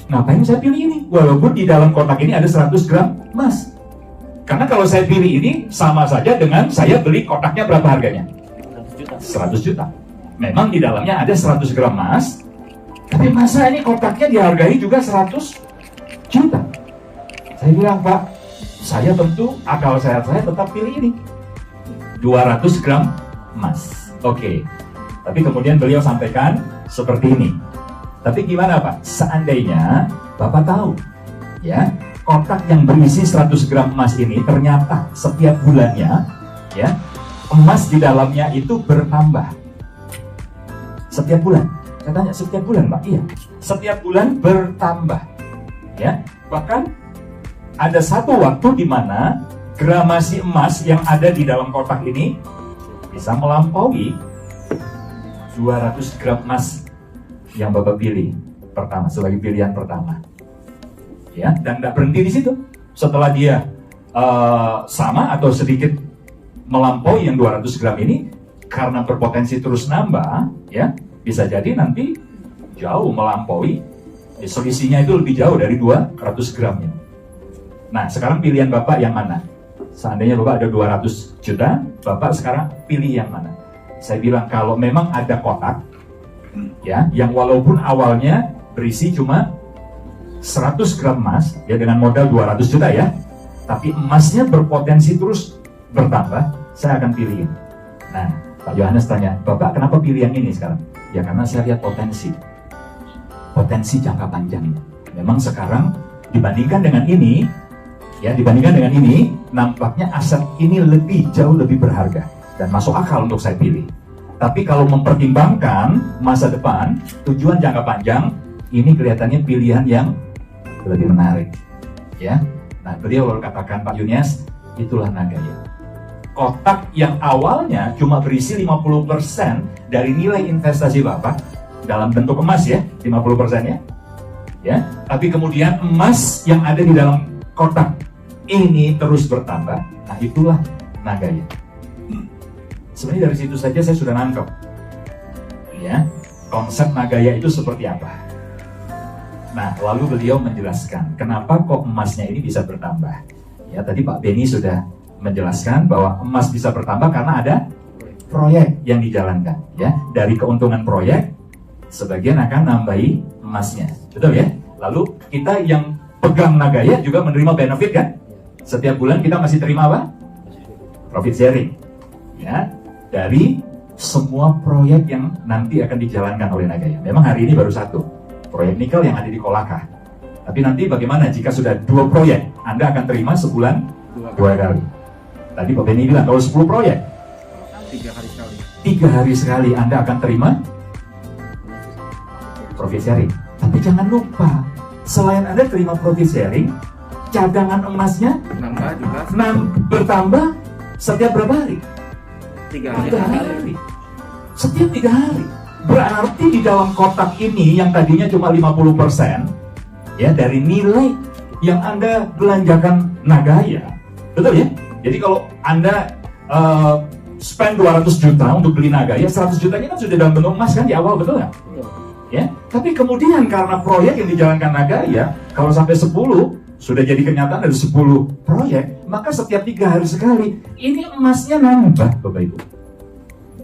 A: Ngapain saya pilih ini? Walaupun di dalam kotak ini ada 100 gram emas. Karena kalau saya pilih ini sama saja dengan saya beli kotaknya berapa harganya? 100 juta. Memang di dalamnya ada 100 gram emas, tapi masa ini kotaknya dihargai juga 100 juta? Saya bilang, Pak, saya tentu akal sehat saya tetap pilih ini. 200 gram emas. Oke. Tapi kemudian beliau sampaikan seperti ini. Tapi gimana Pak? Seandainya Bapak tahu, ya, kotak yang berisi 100 gram emas ini ternyata setiap bulannya, ya, emas di dalamnya itu bertambah. Setiap bulan. Saya tanya, setiap bulan Pak? Iya, setiap bulan bertambah, ya. Bahkan ada satu waktu di mana gramasi emas yang ada di dalam kotak ini bisa melampaui 200 gram emas yang Bapak pilih pertama, sebagai pilihan pertama, ya. Dan tidak berhenti di situ. Setelah dia sama atau sedikit melampaui yang 200 gram ini, karena berpotensi terus nambah, ya, bisa jadi nanti jauh melampaui, selisihnya itu lebih jauh dari 200 gram. Nah, sekarang pilihan Bapak yang mana? Seandainya Bapak ada 200 juta, Bapak sekarang pilih yang mana? Saya bilang kalau memang ada kotak, ya, yang walaupun awalnya berisi cuma 100 gram emas, ya, dengan modal 200 juta ya, tapi emasnya berpotensi terus bertambah, saya akan pilih. Nah, Pak Yohanes tanya, Bapak kenapa pilih yang ini sekarang? Ya karena saya lihat potensi jangka panjang. Memang sekarang dibandingkan dengan ini, ya, dibandingkan dengan ini, nampaknya aset ini jauh lebih berharga dan masuk akal untuk saya pilih. Tapi kalau mempertimbangkan masa depan, tujuan jangka panjang, ini kelihatannya pilihan yang lebih menarik, ya. Nah, beliau lalu katakan, Pak Yunias, itulah Nagaya. Kotak yang awalnya cuma berisi 50% dari nilai investasi Bapak dalam bentuk emas ya, 50% ya. Ya, tapi kemudian emas yang ada di dalam kotak ini terus bertambah. Nah, itulah Nagaya. Sebenarnya dari situ saja saya sudah nangkep, ya, konsep Nagaya itu seperti apa. Nah, lalu beliau menjelaskan kenapa kok emasnya ini bisa bertambah. Ya, tadi Pak Beni sudah menjelaskan bahwa emas bisa bertambah karena ada proyek yang dijalankan, ya. Dari keuntungan proyek, sebagian akan nambahi emasnya, betul ya. Lalu kita yang pegang Nagaya juga menerima benefit kan? Setiap bulan kita masih terima apa? Profit sharing, ya, dari semua proyek yang nanti akan dijalankan oleh Nagaya. Memang hari ini baru satu, proyek nikel yang ada di Kolaka. Tapi nanti bagaimana jika sudah 2 proyek, Anda akan terima sebulan 2 kali. Tadi Pak Beni bilang kalau 10 proyek
B: 3 hari sekali.
A: 3 hari sekali Anda akan terima profit sharing. Tapi jangan lupa, selain Anda terima profit sharing, cadangan emasnya
B: Nambah juga
A: bertambah setiap berapa hari?
B: 3
A: 3 hari. Setiap 3 hari. Berarti di dalam kotak ini yang tadinya cuma 50%, ya, dari nilai yang Anda belanjakan Nagaya. Betul ya? Jadi kalau Anda spend 200 juta untuk beli Nagaya, 100 jutanya kan sudah dalam bentuk emas kan di awal, betul nggak? Ya, tapi kemudian karena proyek yang dijalankan Nagaya, kalau sampai 10 sudah jadi kenyataan dari 10 proyek, maka setiap 3 hari sekali ini emasnya nambah, Bapak Ibu.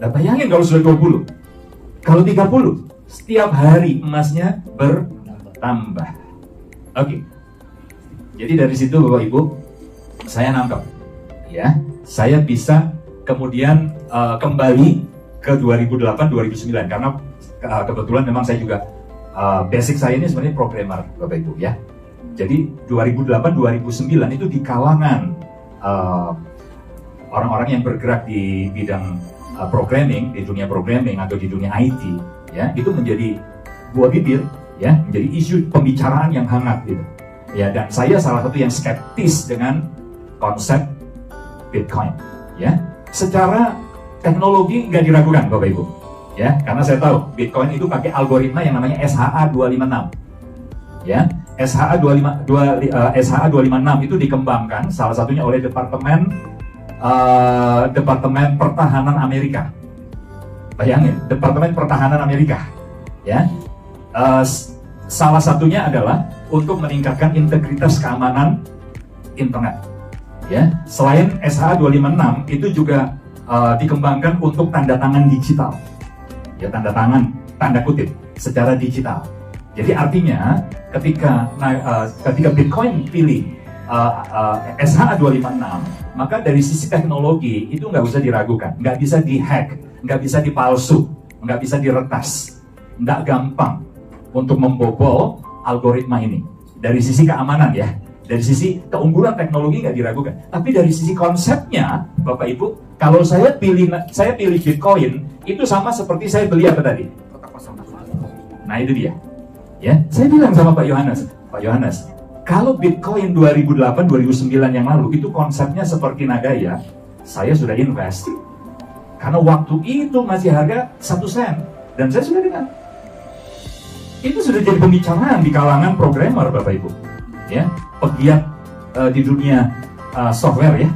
A: Nah, bayangin kalau sudah 20, kalau 30, setiap hari emasnya bertambah. Oke. Jadi dari situ Bapak Ibu, saya nangkep, ya, saya bisa kemudian kembali ke 2008-2009 karena kebetulan memang saya juga basic saya ini sebenarnya programmer, Bapak Ibu, ya. Jadi 2008-2009 itu di kalangan orang-orang yang bergerak di bidang programming, di dunia programming atau di dunia IT, ya, itu menjadi buah bibir, ya, menjadi isu pembicaraan yang hangat gitu. Ya, dan saya salah satu yang skeptis dengan konsep Bitcoin, ya. Secara teknologi nggak diragukan, Bapak Ibu, ya, karena saya tahu Bitcoin itu pakai algoritma yang namanya SHA-256, ya. SHA-256 itu dikembangkan salah satunya oleh Departemen Pertahanan Amerika. Bayangin, Departemen Pertahanan Amerika, ya. Salah satunya adalah untuk meningkatkan integritas keamanan internet, ya. Selain SHA-256 itu juga dikembangkan untuk tanda tangan digital, ya, tanda tangan tanda kutip secara digital. Jadi artinya ketika Bitcoin pilih SHA-256, maka dari sisi teknologi itu nggak bisa diragukan, nggak bisa dihack, nggak bisa dipalsu, nggak bisa diretas, nggak gampang untuk membobol algoritma ini. Dari sisi keamanan, ya, dari sisi keunggulan teknologi nggak diragukan. Tapi dari sisi konsepnya, Bapak Ibu, kalau saya pilih Bitcoin itu sama seperti saya beli apa tadi? Nah itu dia. Ya, saya bilang sama Pak Yohanes, kalau Bitcoin 2008-2009 yang lalu itu konsepnya seperti Nagaya, saya sudah invest. Karena waktu itu masih harga 1 sen, dan saya sudah dengar. Itu sudah jadi pembicaraan di kalangan programmer, Bapak Ibu, ya, pegiat di dunia software, ya,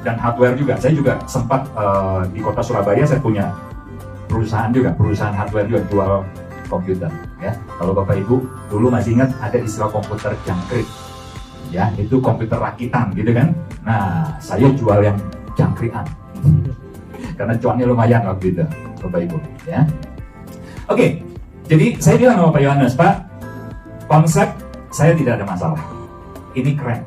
A: dan hardware juga. Saya juga sempat di kota Surabaya saya punya perusahaan hardware juga, jual komputer, ya. Kalau Bapak Ibu dulu masih ingat ada istilah komputer jangkrik, ya, itu komputer rakitan gitu kan. Nah, saya jual yang jangkrikan karena cuannya lumayan waktu itu, Bapak Ibu, ya. Oke, jadi saya bilang sama Pak Yohanes, Pak, konsep saya tidak ada masalah, ini keren,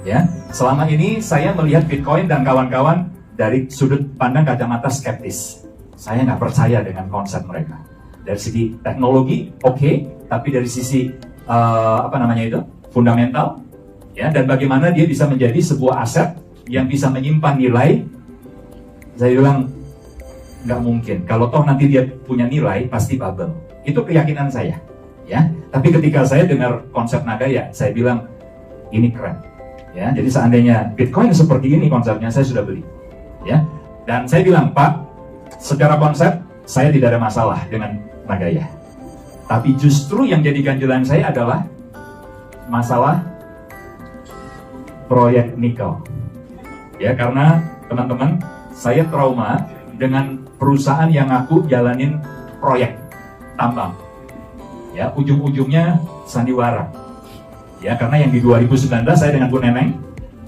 A: ya. Selama ini saya melihat Bitcoin dan kawan-kawan dari sudut pandang kacamata skeptis. Saya nggak percaya dengan konsep mereka. Dari segi teknologi, oke, tapi dari sisi fundamental, ya, dan bagaimana dia bisa menjadi sebuah aset yang bisa menyimpan nilai. Saya bilang nggak mungkin. Kalau toh nanti dia punya nilai, pasti bubble. Itu keyakinan saya, ya. Tapi ketika saya dengar konsep Nagaya, saya bilang ini keren, ya. Jadi seandainya Bitcoin seperti ini konsepnya, saya sudah beli, ya. Dan saya bilang, Pak, secara konsep saya tidak ada masalah dengan Nagaya. Tapi justru yang jadi ganjalan saya adalah masalah proyek nikel. Ya, karena teman-teman, saya trauma dengan perusahaan yang aku jalanin proyek tambang. Ya, ujung-ujungnya sandiwara. Ya, karena yang di 2019 saya dengan Bu Neneng,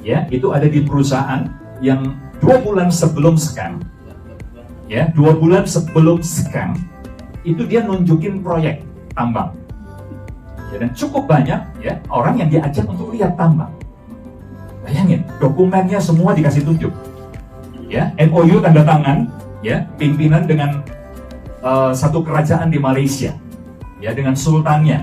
A: ya, itu ada di perusahaan yang 2 bulan sebelum scam. Ya, 2 bulan sebelum scam itu dia nunjukin proyek tambang, ya, dan cukup banyak, ya, orang yang diajak untuk lihat tambang. Bayangin, dokumennya semua dikasih tunjuk, ya, MOU tanda tangan, ya, pimpinan dengan satu kerajaan di Malaysia, ya, dengan sultannya,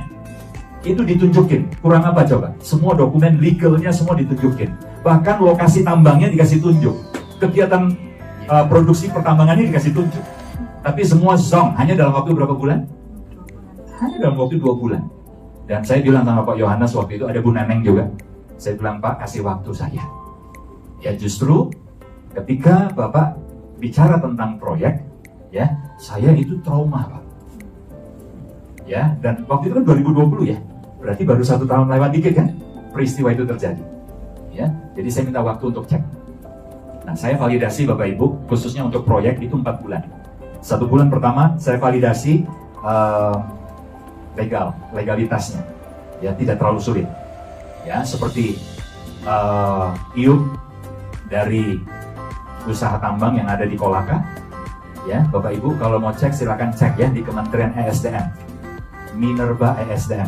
A: itu ditunjukin. Kurang apa coba? Semua dokumen legalnya semua ditunjukin, bahkan lokasi tambangnya dikasih tunjuk, kegiatan produksi pertambangannya dikasih tunjuk. Tapi semua zong, hanya dalam waktu berapa bulan? Hanya dalam waktu 2 bulan. Dan saya bilang sama Pak Yohanes waktu itu, ada Bu Neneng juga. Saya bilang, Pak, kasih waktu saya. Ya, justru ketika Bapak bicara tentang proyek, ya, saya itu trauma, Pak. Ya, dan waktu itu kan 2020, ya. Berarti baru 1 tahun lewat dikit kan peristiwa itu terjadi. Ya, jadi saya minta waktu untuk cek. Nah, saya validasi Bapak Ibu, khususnya untuk proyek itu 4 bulan. 1 bulan pertama saya validasi legalitasnya, ya tidak terlalu sulit. Ya, seperti IUP dari usaha tambang yang ada di Kolaka. Ya, Bapak Ibu kalau mau cek silakan cek ya di Kementerian ESDM, Minerba ESDM.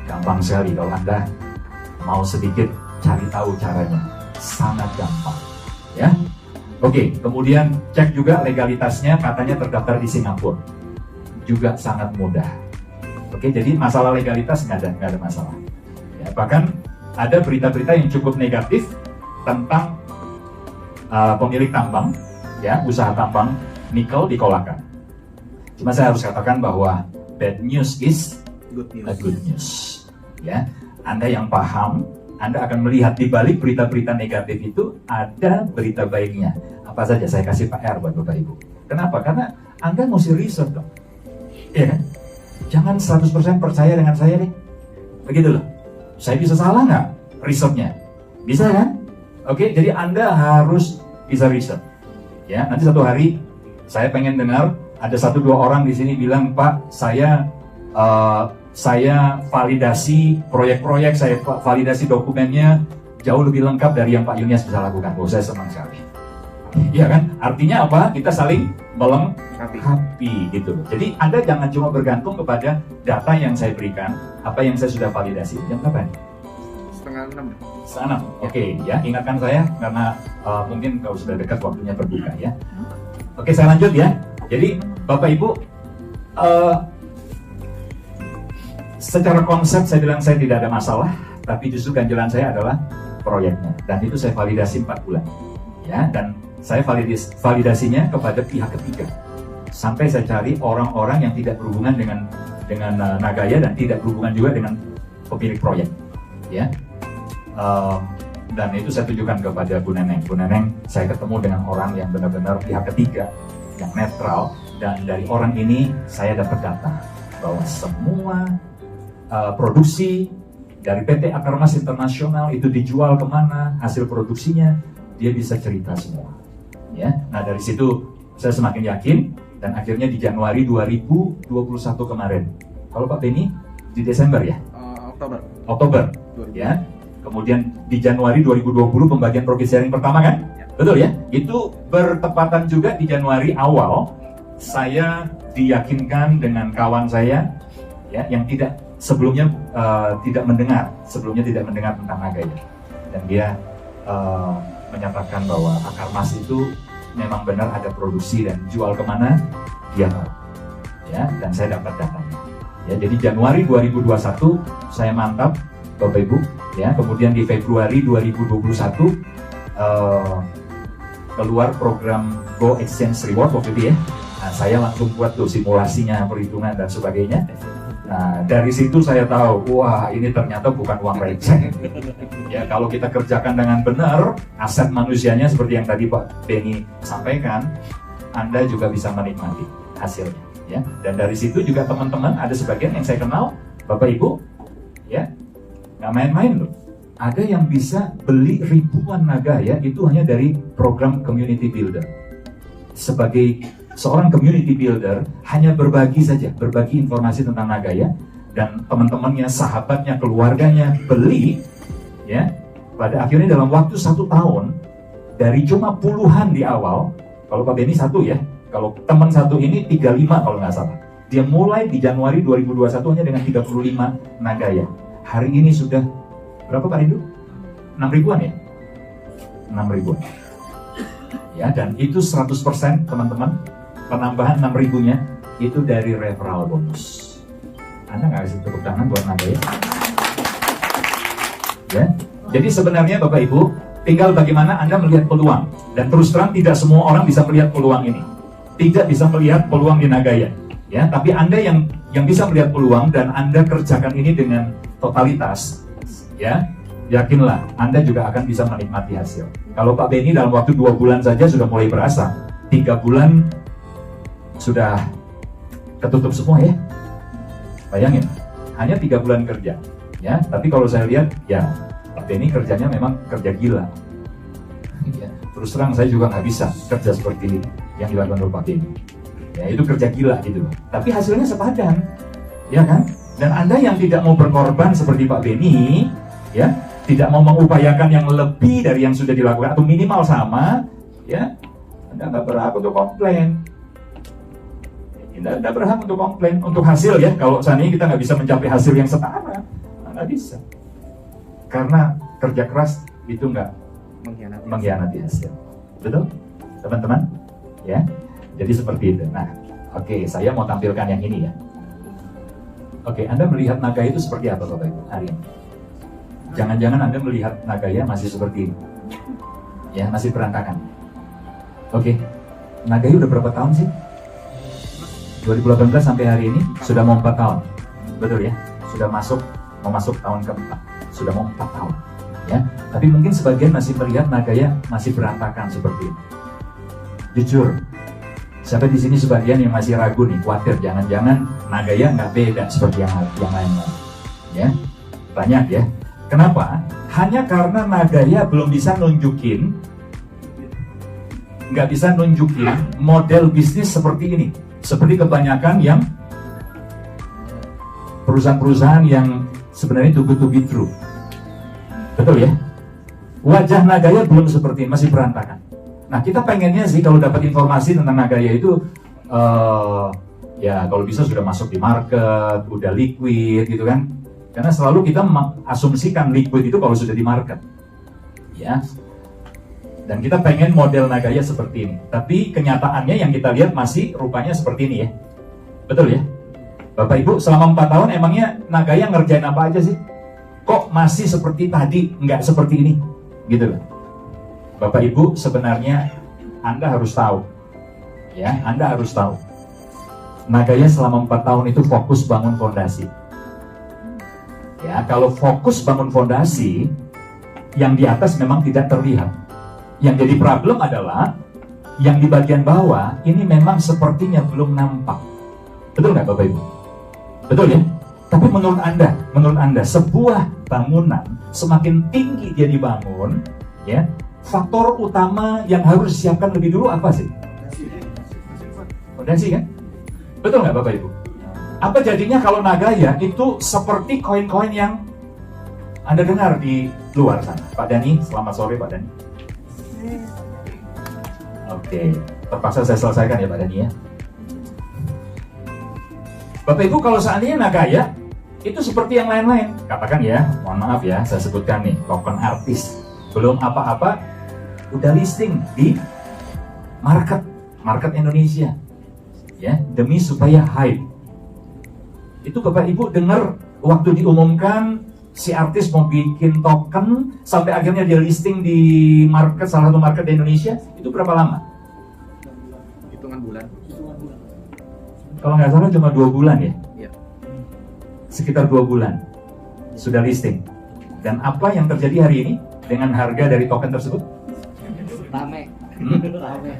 A: Gampang sekali kalau Anda mau sedikit cari tahu caranya, sangat gampang. Ya, oke. Kemudian cek juga legalitasnya, katanya terdaftar di Singapura, juga sangat mudah. Oke, jadi masalah legalitas nggak ada masalah. Ya, bahkan ada berita-berita yang cukup negatif tentang pemilik tambang, ya, usaha tambang nikel di Kolaka. Cuma saya harus katakan bahwa bad news is a good news. Ya, Anda yang paham, Anda akan melihat di balik berita-berita negatif itu ada berita baiknya. Apa saja saya kasih PR buat Bapak Ibu. Kenapa? Karena Anda mesti riset dong. Ya, jangan 100% percaya dengan saya nih. Begitu loh. Saya bisa salah nggak risetnya? Bisa kan? Oke, jadi Anda harus bisa riset. Ya, nanti satu hari saya pengen dengar ada 1-2 orang di sini bilang, Pak, saya validasi proyek-proyek, saya validasi dokumennya jauh lebih lengkap dari yang Pak Yunias bisa lakukan. Oh, saya senang sekali. Iya kan? Artinya apa? Kita saling melengkapi gitu. Jadi Anda jangan cuma bergantung kepada data yang saya berikan, apa yang saya sudah validasi. Jam berapa? 5:30. Oke, ya, ingatkan saya karena mungkin kalau sudah dekat waktunya berbuka ya. Oke, saya lanjut ya. Jadi Bapak Ibu, secara konsep saya bilang saya tidak ada masalah, tapi justru ganjalan saya adalah proyeknya, dan itu saya validasi 4 bulan, ya, dan saya validasinya kepada pihak ketiga, sampai saya cari orang-orang yang tidak berhubungan dengan Nagaya dan tidak berhubungan juga dengan pemilik proyek, ya, dan itu saya tunjukkan kepada Bu Neneng. Bu Neneng, saya ketemu dengan orang yang benar-benar pihak ketiga, yang netral, dan dari orang ini saya dapat data bahwa semua produksi dari PT Akarmas Internasional itu dijual kemana, hasil produksinya, dia bisa cerita semua. Ya, nah dari situ saya semakin yakin, dan akhirnya di Januari 2021 kemarin, kalau Pak Beni di Desember ya? Oktober, ya. Kemudian di Januari 2020 pembagian profit sharing pertama kan? Ya. Betul ya? Itu bertepatan juga di Januari awal, saya diyakinkan dengan kawan saya, ya, yang sebelumnya tidak mendengar tentang Nagaya, dan dia menyatakan bahwa Akarmas itu memang benar ada produksi dan jual kemana dia tahu, ya, dan saya dapat datanya, ya. Jadi Januari 2021 saya mantap Bapak Ibu, ya. Kemudian di Februari 2021 keluar program Go Exchange Reward waktu itu ya. Nah, saya langsung buat tuh simulasinya, perhitungan dan sebagainya. Nah, dari situ saya tahu, wah, ini ternyata bukan uang receh. Ya, kalau kita kerjakan dengan benar, aset manusianya seperti yang tadi Pak Beni sampaikan, Anda juga bisa menikmati hasilnya. Ya, dan dari situ juga teman-teman, ada sebagian yang saya kenal, Bapak Ibu, ya, nggak main-main loh. Ada yang bisa beli ribuan Nagaya itu hanya dari program Community Builder. Sebagai seorang community builder, hanya berbagi informasi tentang Nagaya, dan teman-temannya, sahabatnya, keluarganya beli, ya. Pada akhirnya dalam waktu 1 tahun, dari cuma puluhan di awal, kalau Pak Beni 1 ya, kalau teman 1 ini 35 kalau nggak salah, dia mulai di Januari 2021 hanya dengan 35 Nagaya. Hari ini sudah berapa Pak Rindu? 6 ribuan ya? 6 ribuan. Ya, dan itu 100% teman-teman. Penambahan 6 ribunya itu dari referral bonus. Anda nggak kasih tepuk tangan buat Nagaya? Ya, jadi sebenarnya Bapak Ibu, tinggal bagaimana Anda melihat peluang. Dan terus terang tidak semua orang bisa melihat peluang ini. Tidak bisa melihat peluang di Nagaya. Ya, tapi Anda yang bisa melihat peluang dan Anda kerjakan ini dengan totalitas, ya, yakinlah Anda juga akan bisa menikmati hasil. Kalau Pak Beni dalam waktu 2 bulan saja sudah mulai berasa, 3 bulan sudah ketutup semua ya. Bayangin, hanya 3 bulan kerja, ya. Tapi kalau saya lihat, ya, Pak Beni kerjanya memang kerja gila. Ya, terus terang saya juga nggak bisa kerja seperti yang dilakukan oleh Pak Beni. Ya, itu kerja gila gitu. Tapi hasilnya sepadan. ya kan? Dan Anda yang tidak mau berkorban seperti Pak Beni, ya, tidak mau mengupayakan yang lebih dari yang sudah dilakukan atau minimal sama, ya, Anda nggak berhak untuk komplain. Anda berhak untuk komplain untuk hasil, ya. Kalau seandainya kita nggak bisa mencapai hasil yang setara, nggak bisa. Karena kerja keras itu nggak mengkhianati hasil. Betul, teman-teman? Ya, jadi seperti itu. Nah, oke, saya mau tampilkan yang ini ya. Oke, Anda melihat Nagaya itu seperti apa, Bapak Ibu, hari ini? Jangan-jangan Anda melihat Nagaya masih seperti ini, ya, masih berantakan. Oke, Nagaya udah berapa tahun sih? 2018 sampai hari ini sudah mau 4 tahun, betul ya? Sudah mau masuk tahun keempat, sudah mau 4 tahun, ya. Tapi mungkin sebagian masih melihat Nagaya masih berantakan seperti ini. Jujur, siapa di sini sebagian yang masih ragu nih, khawatir jangan-jangan Nagaya nggak beda seperti yang lain-lain, ya? Banyak ya. Kenapa? Hanya karena Nagaya belum bisa nunjukin model bisnis seperti ini. Seperti kebanyakan yang perusahaan-perusahaan yang sebenarnya too good to be true. Betul ya? Wajah Nagaya belum seperti ini, masih berantakan. Nah, kita pengennya sih kalau dapat informasi tentang Nagaya itu ya kalau bisa sudah masuk di market, udah liquid gitu kan. Karena selalu kita mengasumsikan liquid itu kalau sudah di market. Ya. Dan kita pengen model Nagaya seperti ini. Tapi kenyataannya yang kita lihat masih rupanya seperti ini ya. Betul ya? Bapak Ibu, selama 4 tahun emangnya Nagaya ngerjain apa aja sih? Kok masih seperti tadi, nggak seperti ini? Gitu loh. Bapak Ibu, sebenarnya Anda harus tahu. Ya, Anda harus tahu. Nagaya selama 4 tahun itu fokus bangun fondasi. Ya, kalau fokus bangun fondasi, yang di atas memang tidak terlihat. Yang jadi problem adalah yang di bagian bawah ini memang sepertinya belum nampak. Betul nggak Bapak Ibu? Betul ya? Tapi menurut Anda sebuah bangunan semakin tinggi dia dibangun, ya, faktor utama yang harus disiapkan lebih dulu apa sih? Fondasi kan? Betul nggak Bapak Ibu? Apa jadinya kalau Nagaya itu seperti koin-koin yang Anda dengar di luar sana? Pak Dani, selamat sore Pak Dani. Oke, terpaksa saya selesaikan ya Pak Dani ya. Bapak Ibu, kalau seandainya Nagaya itu seperti yang lain-lain, katakan ya, mohon maaf ya, saya sebutkan nih, token artis, belum apa-apa, udah listing di market Indonesia, ya, demi supaya hype. Itu Bapak Ibu dengar waktu diumumkan si artis mau bikin token sampai akhirnya dia listing di market, salah satu market di Indonesia, itu berapa lama?
B: Hitungan bulan.
A: Kalau nggak salah cuma 2 bulan ya?
B: Iya.
A: Sekitar 2 bulan sudah listing. Dan apa yang terjadi hari ini dengan harga dari token tersebut?
D: Rame. Rame.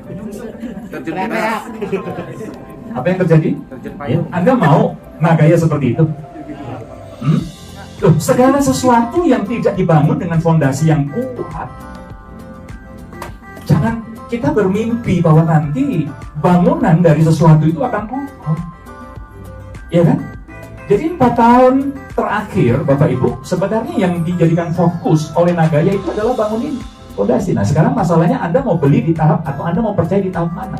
A: Apa yang terjadi? Ya, Anda mau Nagaya seperti itu? Loh, segala sesuatu yang tidak dibangun dengan fondasi yang kuat, jangan kita bermimpi bahwa nanti bangunan dari sesuatu itu akan kokoh. Ya kan? Jadi 4 tahun terakhir Bapak Ibu, sebenarnya yang dijadikan fokus oleh Nagaya itu adalah bangunin fondasi. Nah, sekarang masalahnya Anda mau beli di tahap atau Anda mau percaya di tahap mana?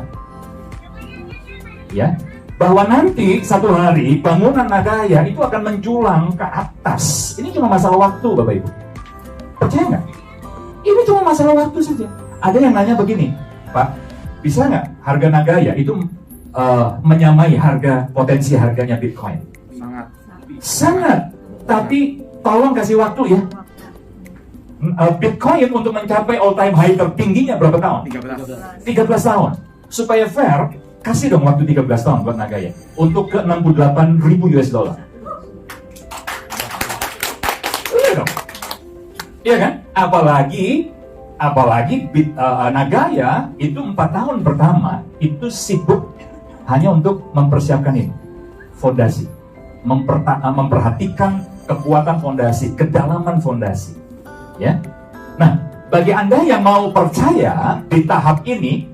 A: Ya, bahwa nanti satu hari bangunan Nagaya itu akan menjulang ke atas. Ini cuma masalah waktu Bapak Ibu. Percaya nggak? Ini cuma masalah waktu saja. Ada yang nanya begini, Pak, bisa nggak harga Nagaya itu menyamai potensi harganya Bitcoin? Sangat. Tapi tolong kasih waktu ya. Bitcoin untuk mencapai all time high tertingginya berapa tahun? 13 tahun. Supaya fair, kasih dong waktu 13 tahun buat Nagaya untuk ke 68.000 US dollar. Iya dong. Iya kan? Apalagi Nagaya itu 4 tahun pertama itu sibuk hanya untuk mempersiapkan ini fondasi, memperhatikan kekuatan fondasi, kedalaman fondasi, ya. Nah, bagi Anda yang mau percaya di tahap ini,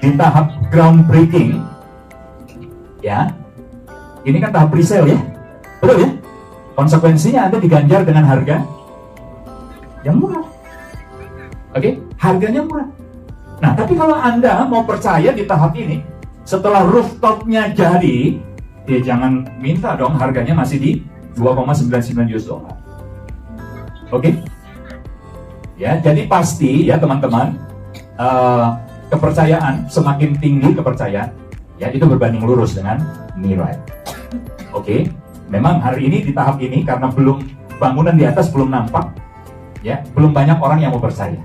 A: di tahap groundbreaking, ya, ini kan tahap presale ya, betul ya? Konsekuensinya Anda diganjar dengan harga yang murah. Oke, harganya murah. Nah, tapi kalau Anda mau percaya di tahap ini, setelah rooftopnya jadi, ya jangan minta dong harganya masih di 2,99 US dollar. Oke? Ya, jadi pasti ya teman-teman, kepercayaan semakin tinggi kepercayaan, ya itu berbanding lurus dengan nilai. Oke? Memang hari ini di tahap ini karena belum bangunan di atas belum nampak, ya belum banyak orang yang mau percaya.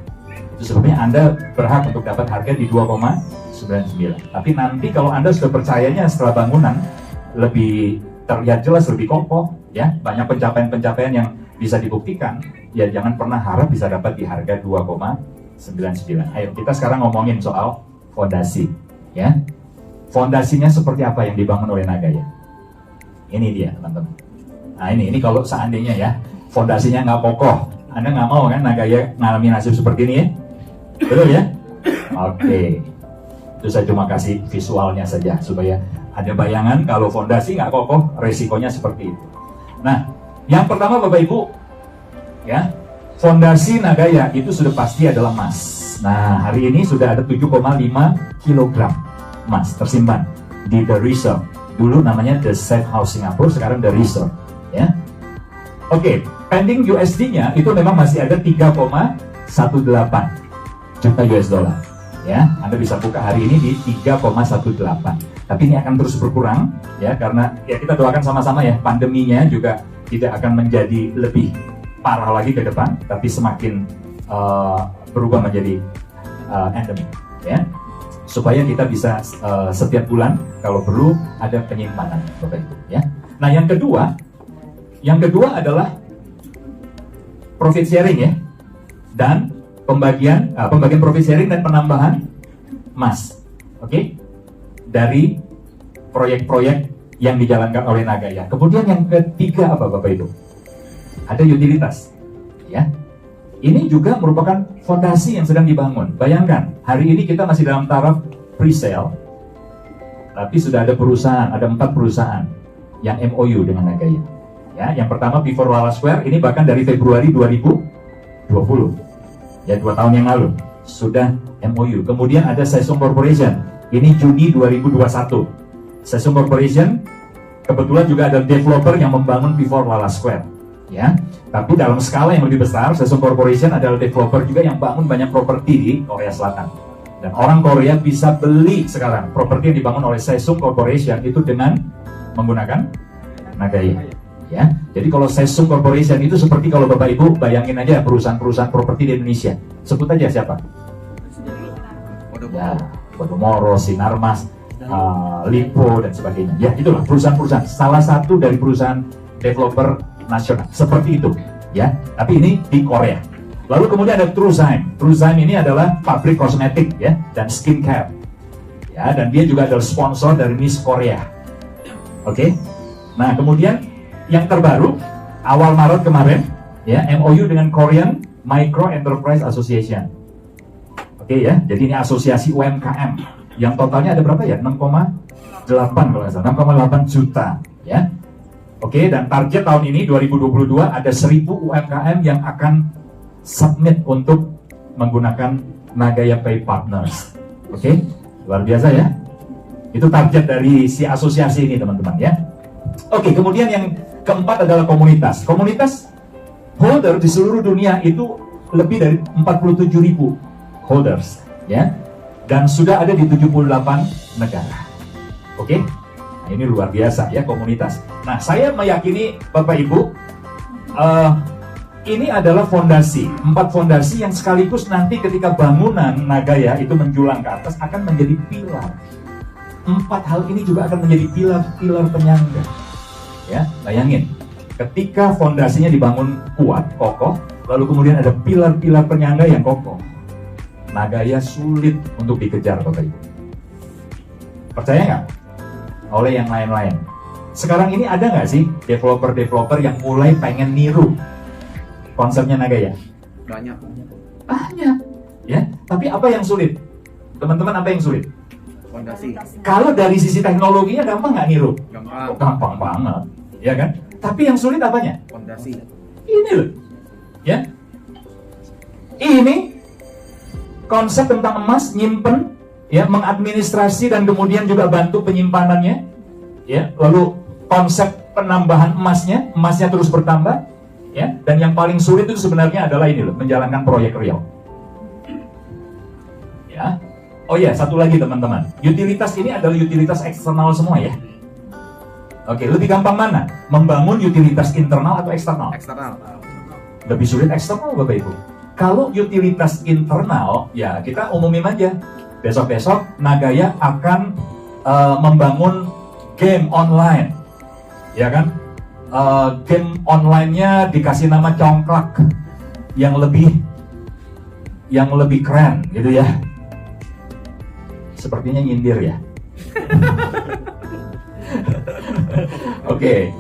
A: Itu sebabnya Anda berhak untuk dapat harga di 2,99. Tapi nanti kalau Anda sudah percayanya setelah bangunan lebih terlihat jelas, lebih kokoh, ya banyak pencapaian-pencapaian yang bisa dibuktikan, ya jangan pernah harap bisa dapat di harga 2,99. Ayo kita sekarang ngomongin soal fondasi, ya. Fondasinya seperti apa yang dibangun oleh Nagaya? Ini dia teman-teman. Nah ini kalau seandainya ya fondasinya nggak kokoh, Anda nggak mau kan Nagaya ngalami nasib seperti ini ya? Betul ya? Oke. Itu saya cuma kasih visualnya saja supaya ada bayangan kalau fondasi nggak kokoh resikonya seperti itu. Nah yang pertama Bapak Ibu ya, fondasi Nagaya itu sudah pasti adalah emas. Nah hari ini sudah ada 7,5 kg emas tersimpan di The Reserve. Dulu namanya The Safe House Singapura, sekarang The Reserve, ya. Oke, pending USD-nya itu memang masih ada 3,18 juta US dollar, ya. Anda bisa buka hari ini di 3,18. Tapi ini akan terus berkurang, ya, karena ya kita doakan sama-sama ya, pandeminya juga tidak akan menjadi lebih parah lagi ke depan, tapi semakin berubah menjadi endemik, ya. Supaya kita bisa setiap bulan kalau perlu ada penyimpanan Bapak Ibu ya. Nah yang kedua adalah profit sharing ya, dan pembagian profit sharing dan penambahan emas, oke, dari proyek-proyek yang dijalankan oleh Nagaya. Kemudian yang ketiga apa Bapak Ibu? Ada utilitas ya. Ini juga merupakan fondasi yang sedang dibangun. Bayangkan, hari ini kita masih dalam taraf pre-sale, tapi sudah ada perusahaan, ada 4 perusahaan yang MOU dengan Nagaya. Ya, yang pertama Before Lala Square, ini bahkan dari Februari 2020, ya 2 tahun yang lalu sudah MOU. Kemudian ada Sesung Corporation, ini Juni 2021. Sesung Corporation kebetulan juga ada developer yang membangun Before Lala Square. Ya, tapi dalam skala yang lebih besar, Sesung Corporation adalah developer juga yang bangun banyak properti di Korea Selatan. Dan orang Korea bisa beli sekarang properti yang dibangun oleh Sesung Corporation itu dengan menggunakan Nagaya. Ya, jadi kalau Sesung Corporation itu seperti kalau Bapak Ibu bayangin aja perusahaan-perusahaan properti di Indonesia. Sebut aja siapa? Ya, Podomoro, Sinarmas, Lipo dan sebagainya. Ya, itulah perusahaan-perusahaan. Salah satu dari perusahaan developer nasional seperti itu ya, tapi ini di Korea. Lalu kemudian ada Truezyme. Truezyme ini adalah pabrik kosmetik ya dan skincare ya, dan dia juga adalah sponsor dari Miss Korea. Oke. Nah kemudian yang terbaru awal Maret kemarin ya, MOU dengan Korean Micro Enterprise Association. Oke ya, jadi ini asosiasi UMKM yang totalnya ada berapa ya, 6,8 kalau nggak salah, 6,8 juta ya. Oke, dan target tahun ini 2022 ada 1000 UMKM yang akan submit untuk menggunakan Nagaya Pay Partners. Oke, luar biasa ya. Itu target dari si asosiasi ini teman-teman ya. Oke, kemudian yang keempat adalah komunitas. Komunitas holder di seluruh dunia itu lebih dari 47.000 holders ya. Dan sudah ada di 78 negara. Oke. Nah, ini luar biasa ya komunitas. Nah saya meyakini Bapak Ibu ini adalah fondasi, 4 fondasi yang sekaligus nanti ketika bangunan Nagaya itu menjulang ke atas akan menjadi pilar. 4 hal ini juga akan menjadi pilar-pilar penyangga. Ya, bayangin ketika fondasinya dibangun kuat, kokoh, lalu kemudian ada pilar-pilar penyangga yang kokoh. Nagaya sulit untuk dikejar Bapak Ibu. Percaya nggak? Oleh yang lain-lain. Sekarang ini ada nggak sih developer-developer yang mulai pengen niru konsepnya Nagaya?
D: Banyak.
A: Banyak. Ya, tapi apa yang sulit? Teman-teman, apa yang sulit?
B: Fondasi.
A: Kalau dari sisi teknologinya gampang nggak niru?
B: Gampang.
A: Gampang banget, ya kan? Tapi yang sulit apanya?
B: Fondasi.
A: Ini loh, ya. Ini konsep tentang emas, nyimpen, ya, mengadministrasi dan kemudian juga bantu penyimpanannya, ya. Lalu konsep penambahan emasnya terus bertambah, ya. Dan yang paling sulit itu sebenarnya adalah ini loh, menjalankan proyek real. Ya. Oh ya, satu lagi teman-teman. Utilitas ini adalah utilitas eksternal semua ya. Oke, lebih gampang mana? Membangun utilitas internal atau eksternal?
B: Eksternal.
A: Lebih sulit eksternal Bapak Ibu. Kalau utilitas internal, ya kita umumin aja. Besok-besok Nagaya akan membangun game online. Ya kan? Game online-nya dikasih nama Congklak yang lebih keren gitu ya. Sepertinya nyindir ya. Oke.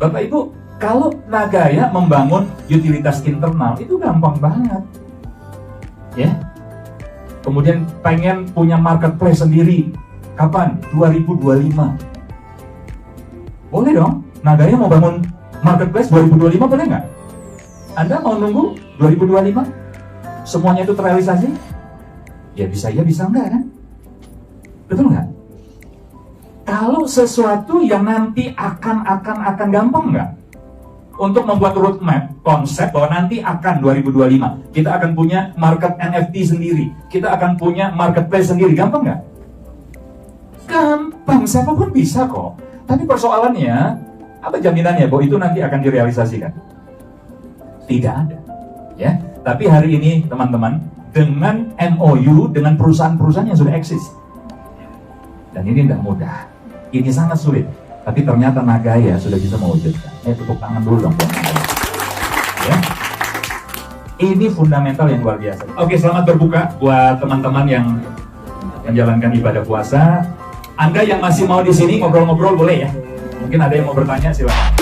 A: Bapak Ibu, kalau Nagaya membangun utilitas internal itu gampang banget. Ya. Kemudian pengen punya marketplace sendiri. Kapan? 2025. Boleh dong. Nagaya mau bangun marketplace 2025 boleh nggak? Anda mau nunggu 2025? Semuanya itu terrealisasi? Ya bisa iya, bisa enggak kan? Betul nggak? Kalau sesuatu yang nanti akan gampang nggak? Untuk membuat roadmap, konsep bahwa nanti akan 2025 kita akan punya market NFT sendiri, kita akan punya marketplace sendiri, gampang nggak? Gampang, siapapun bisa kok. Tapi persoalannya, apa jaminannya bahwa itu nanti akan direalisasikan? Tidak ada, ya. Tapi hari ini teman-teman, dengan MOU dengan perusahaan-perusahaan yang sudah eksis, dan ini tidak mudah, ini sangat sulit. Tapi ternyata Nagaya sudah bisa mewujudkan. Tepuk tangan dulu dong. Ya. Ini fundamental yang luar biasa. Oke, selamat berbuka buat teman-teman yang menjalankan ibadah puasa. Anda yang masih mau di sini ngobrol-ngobrol boleh ya. Mungkin ada yang mau bertanya, silakan.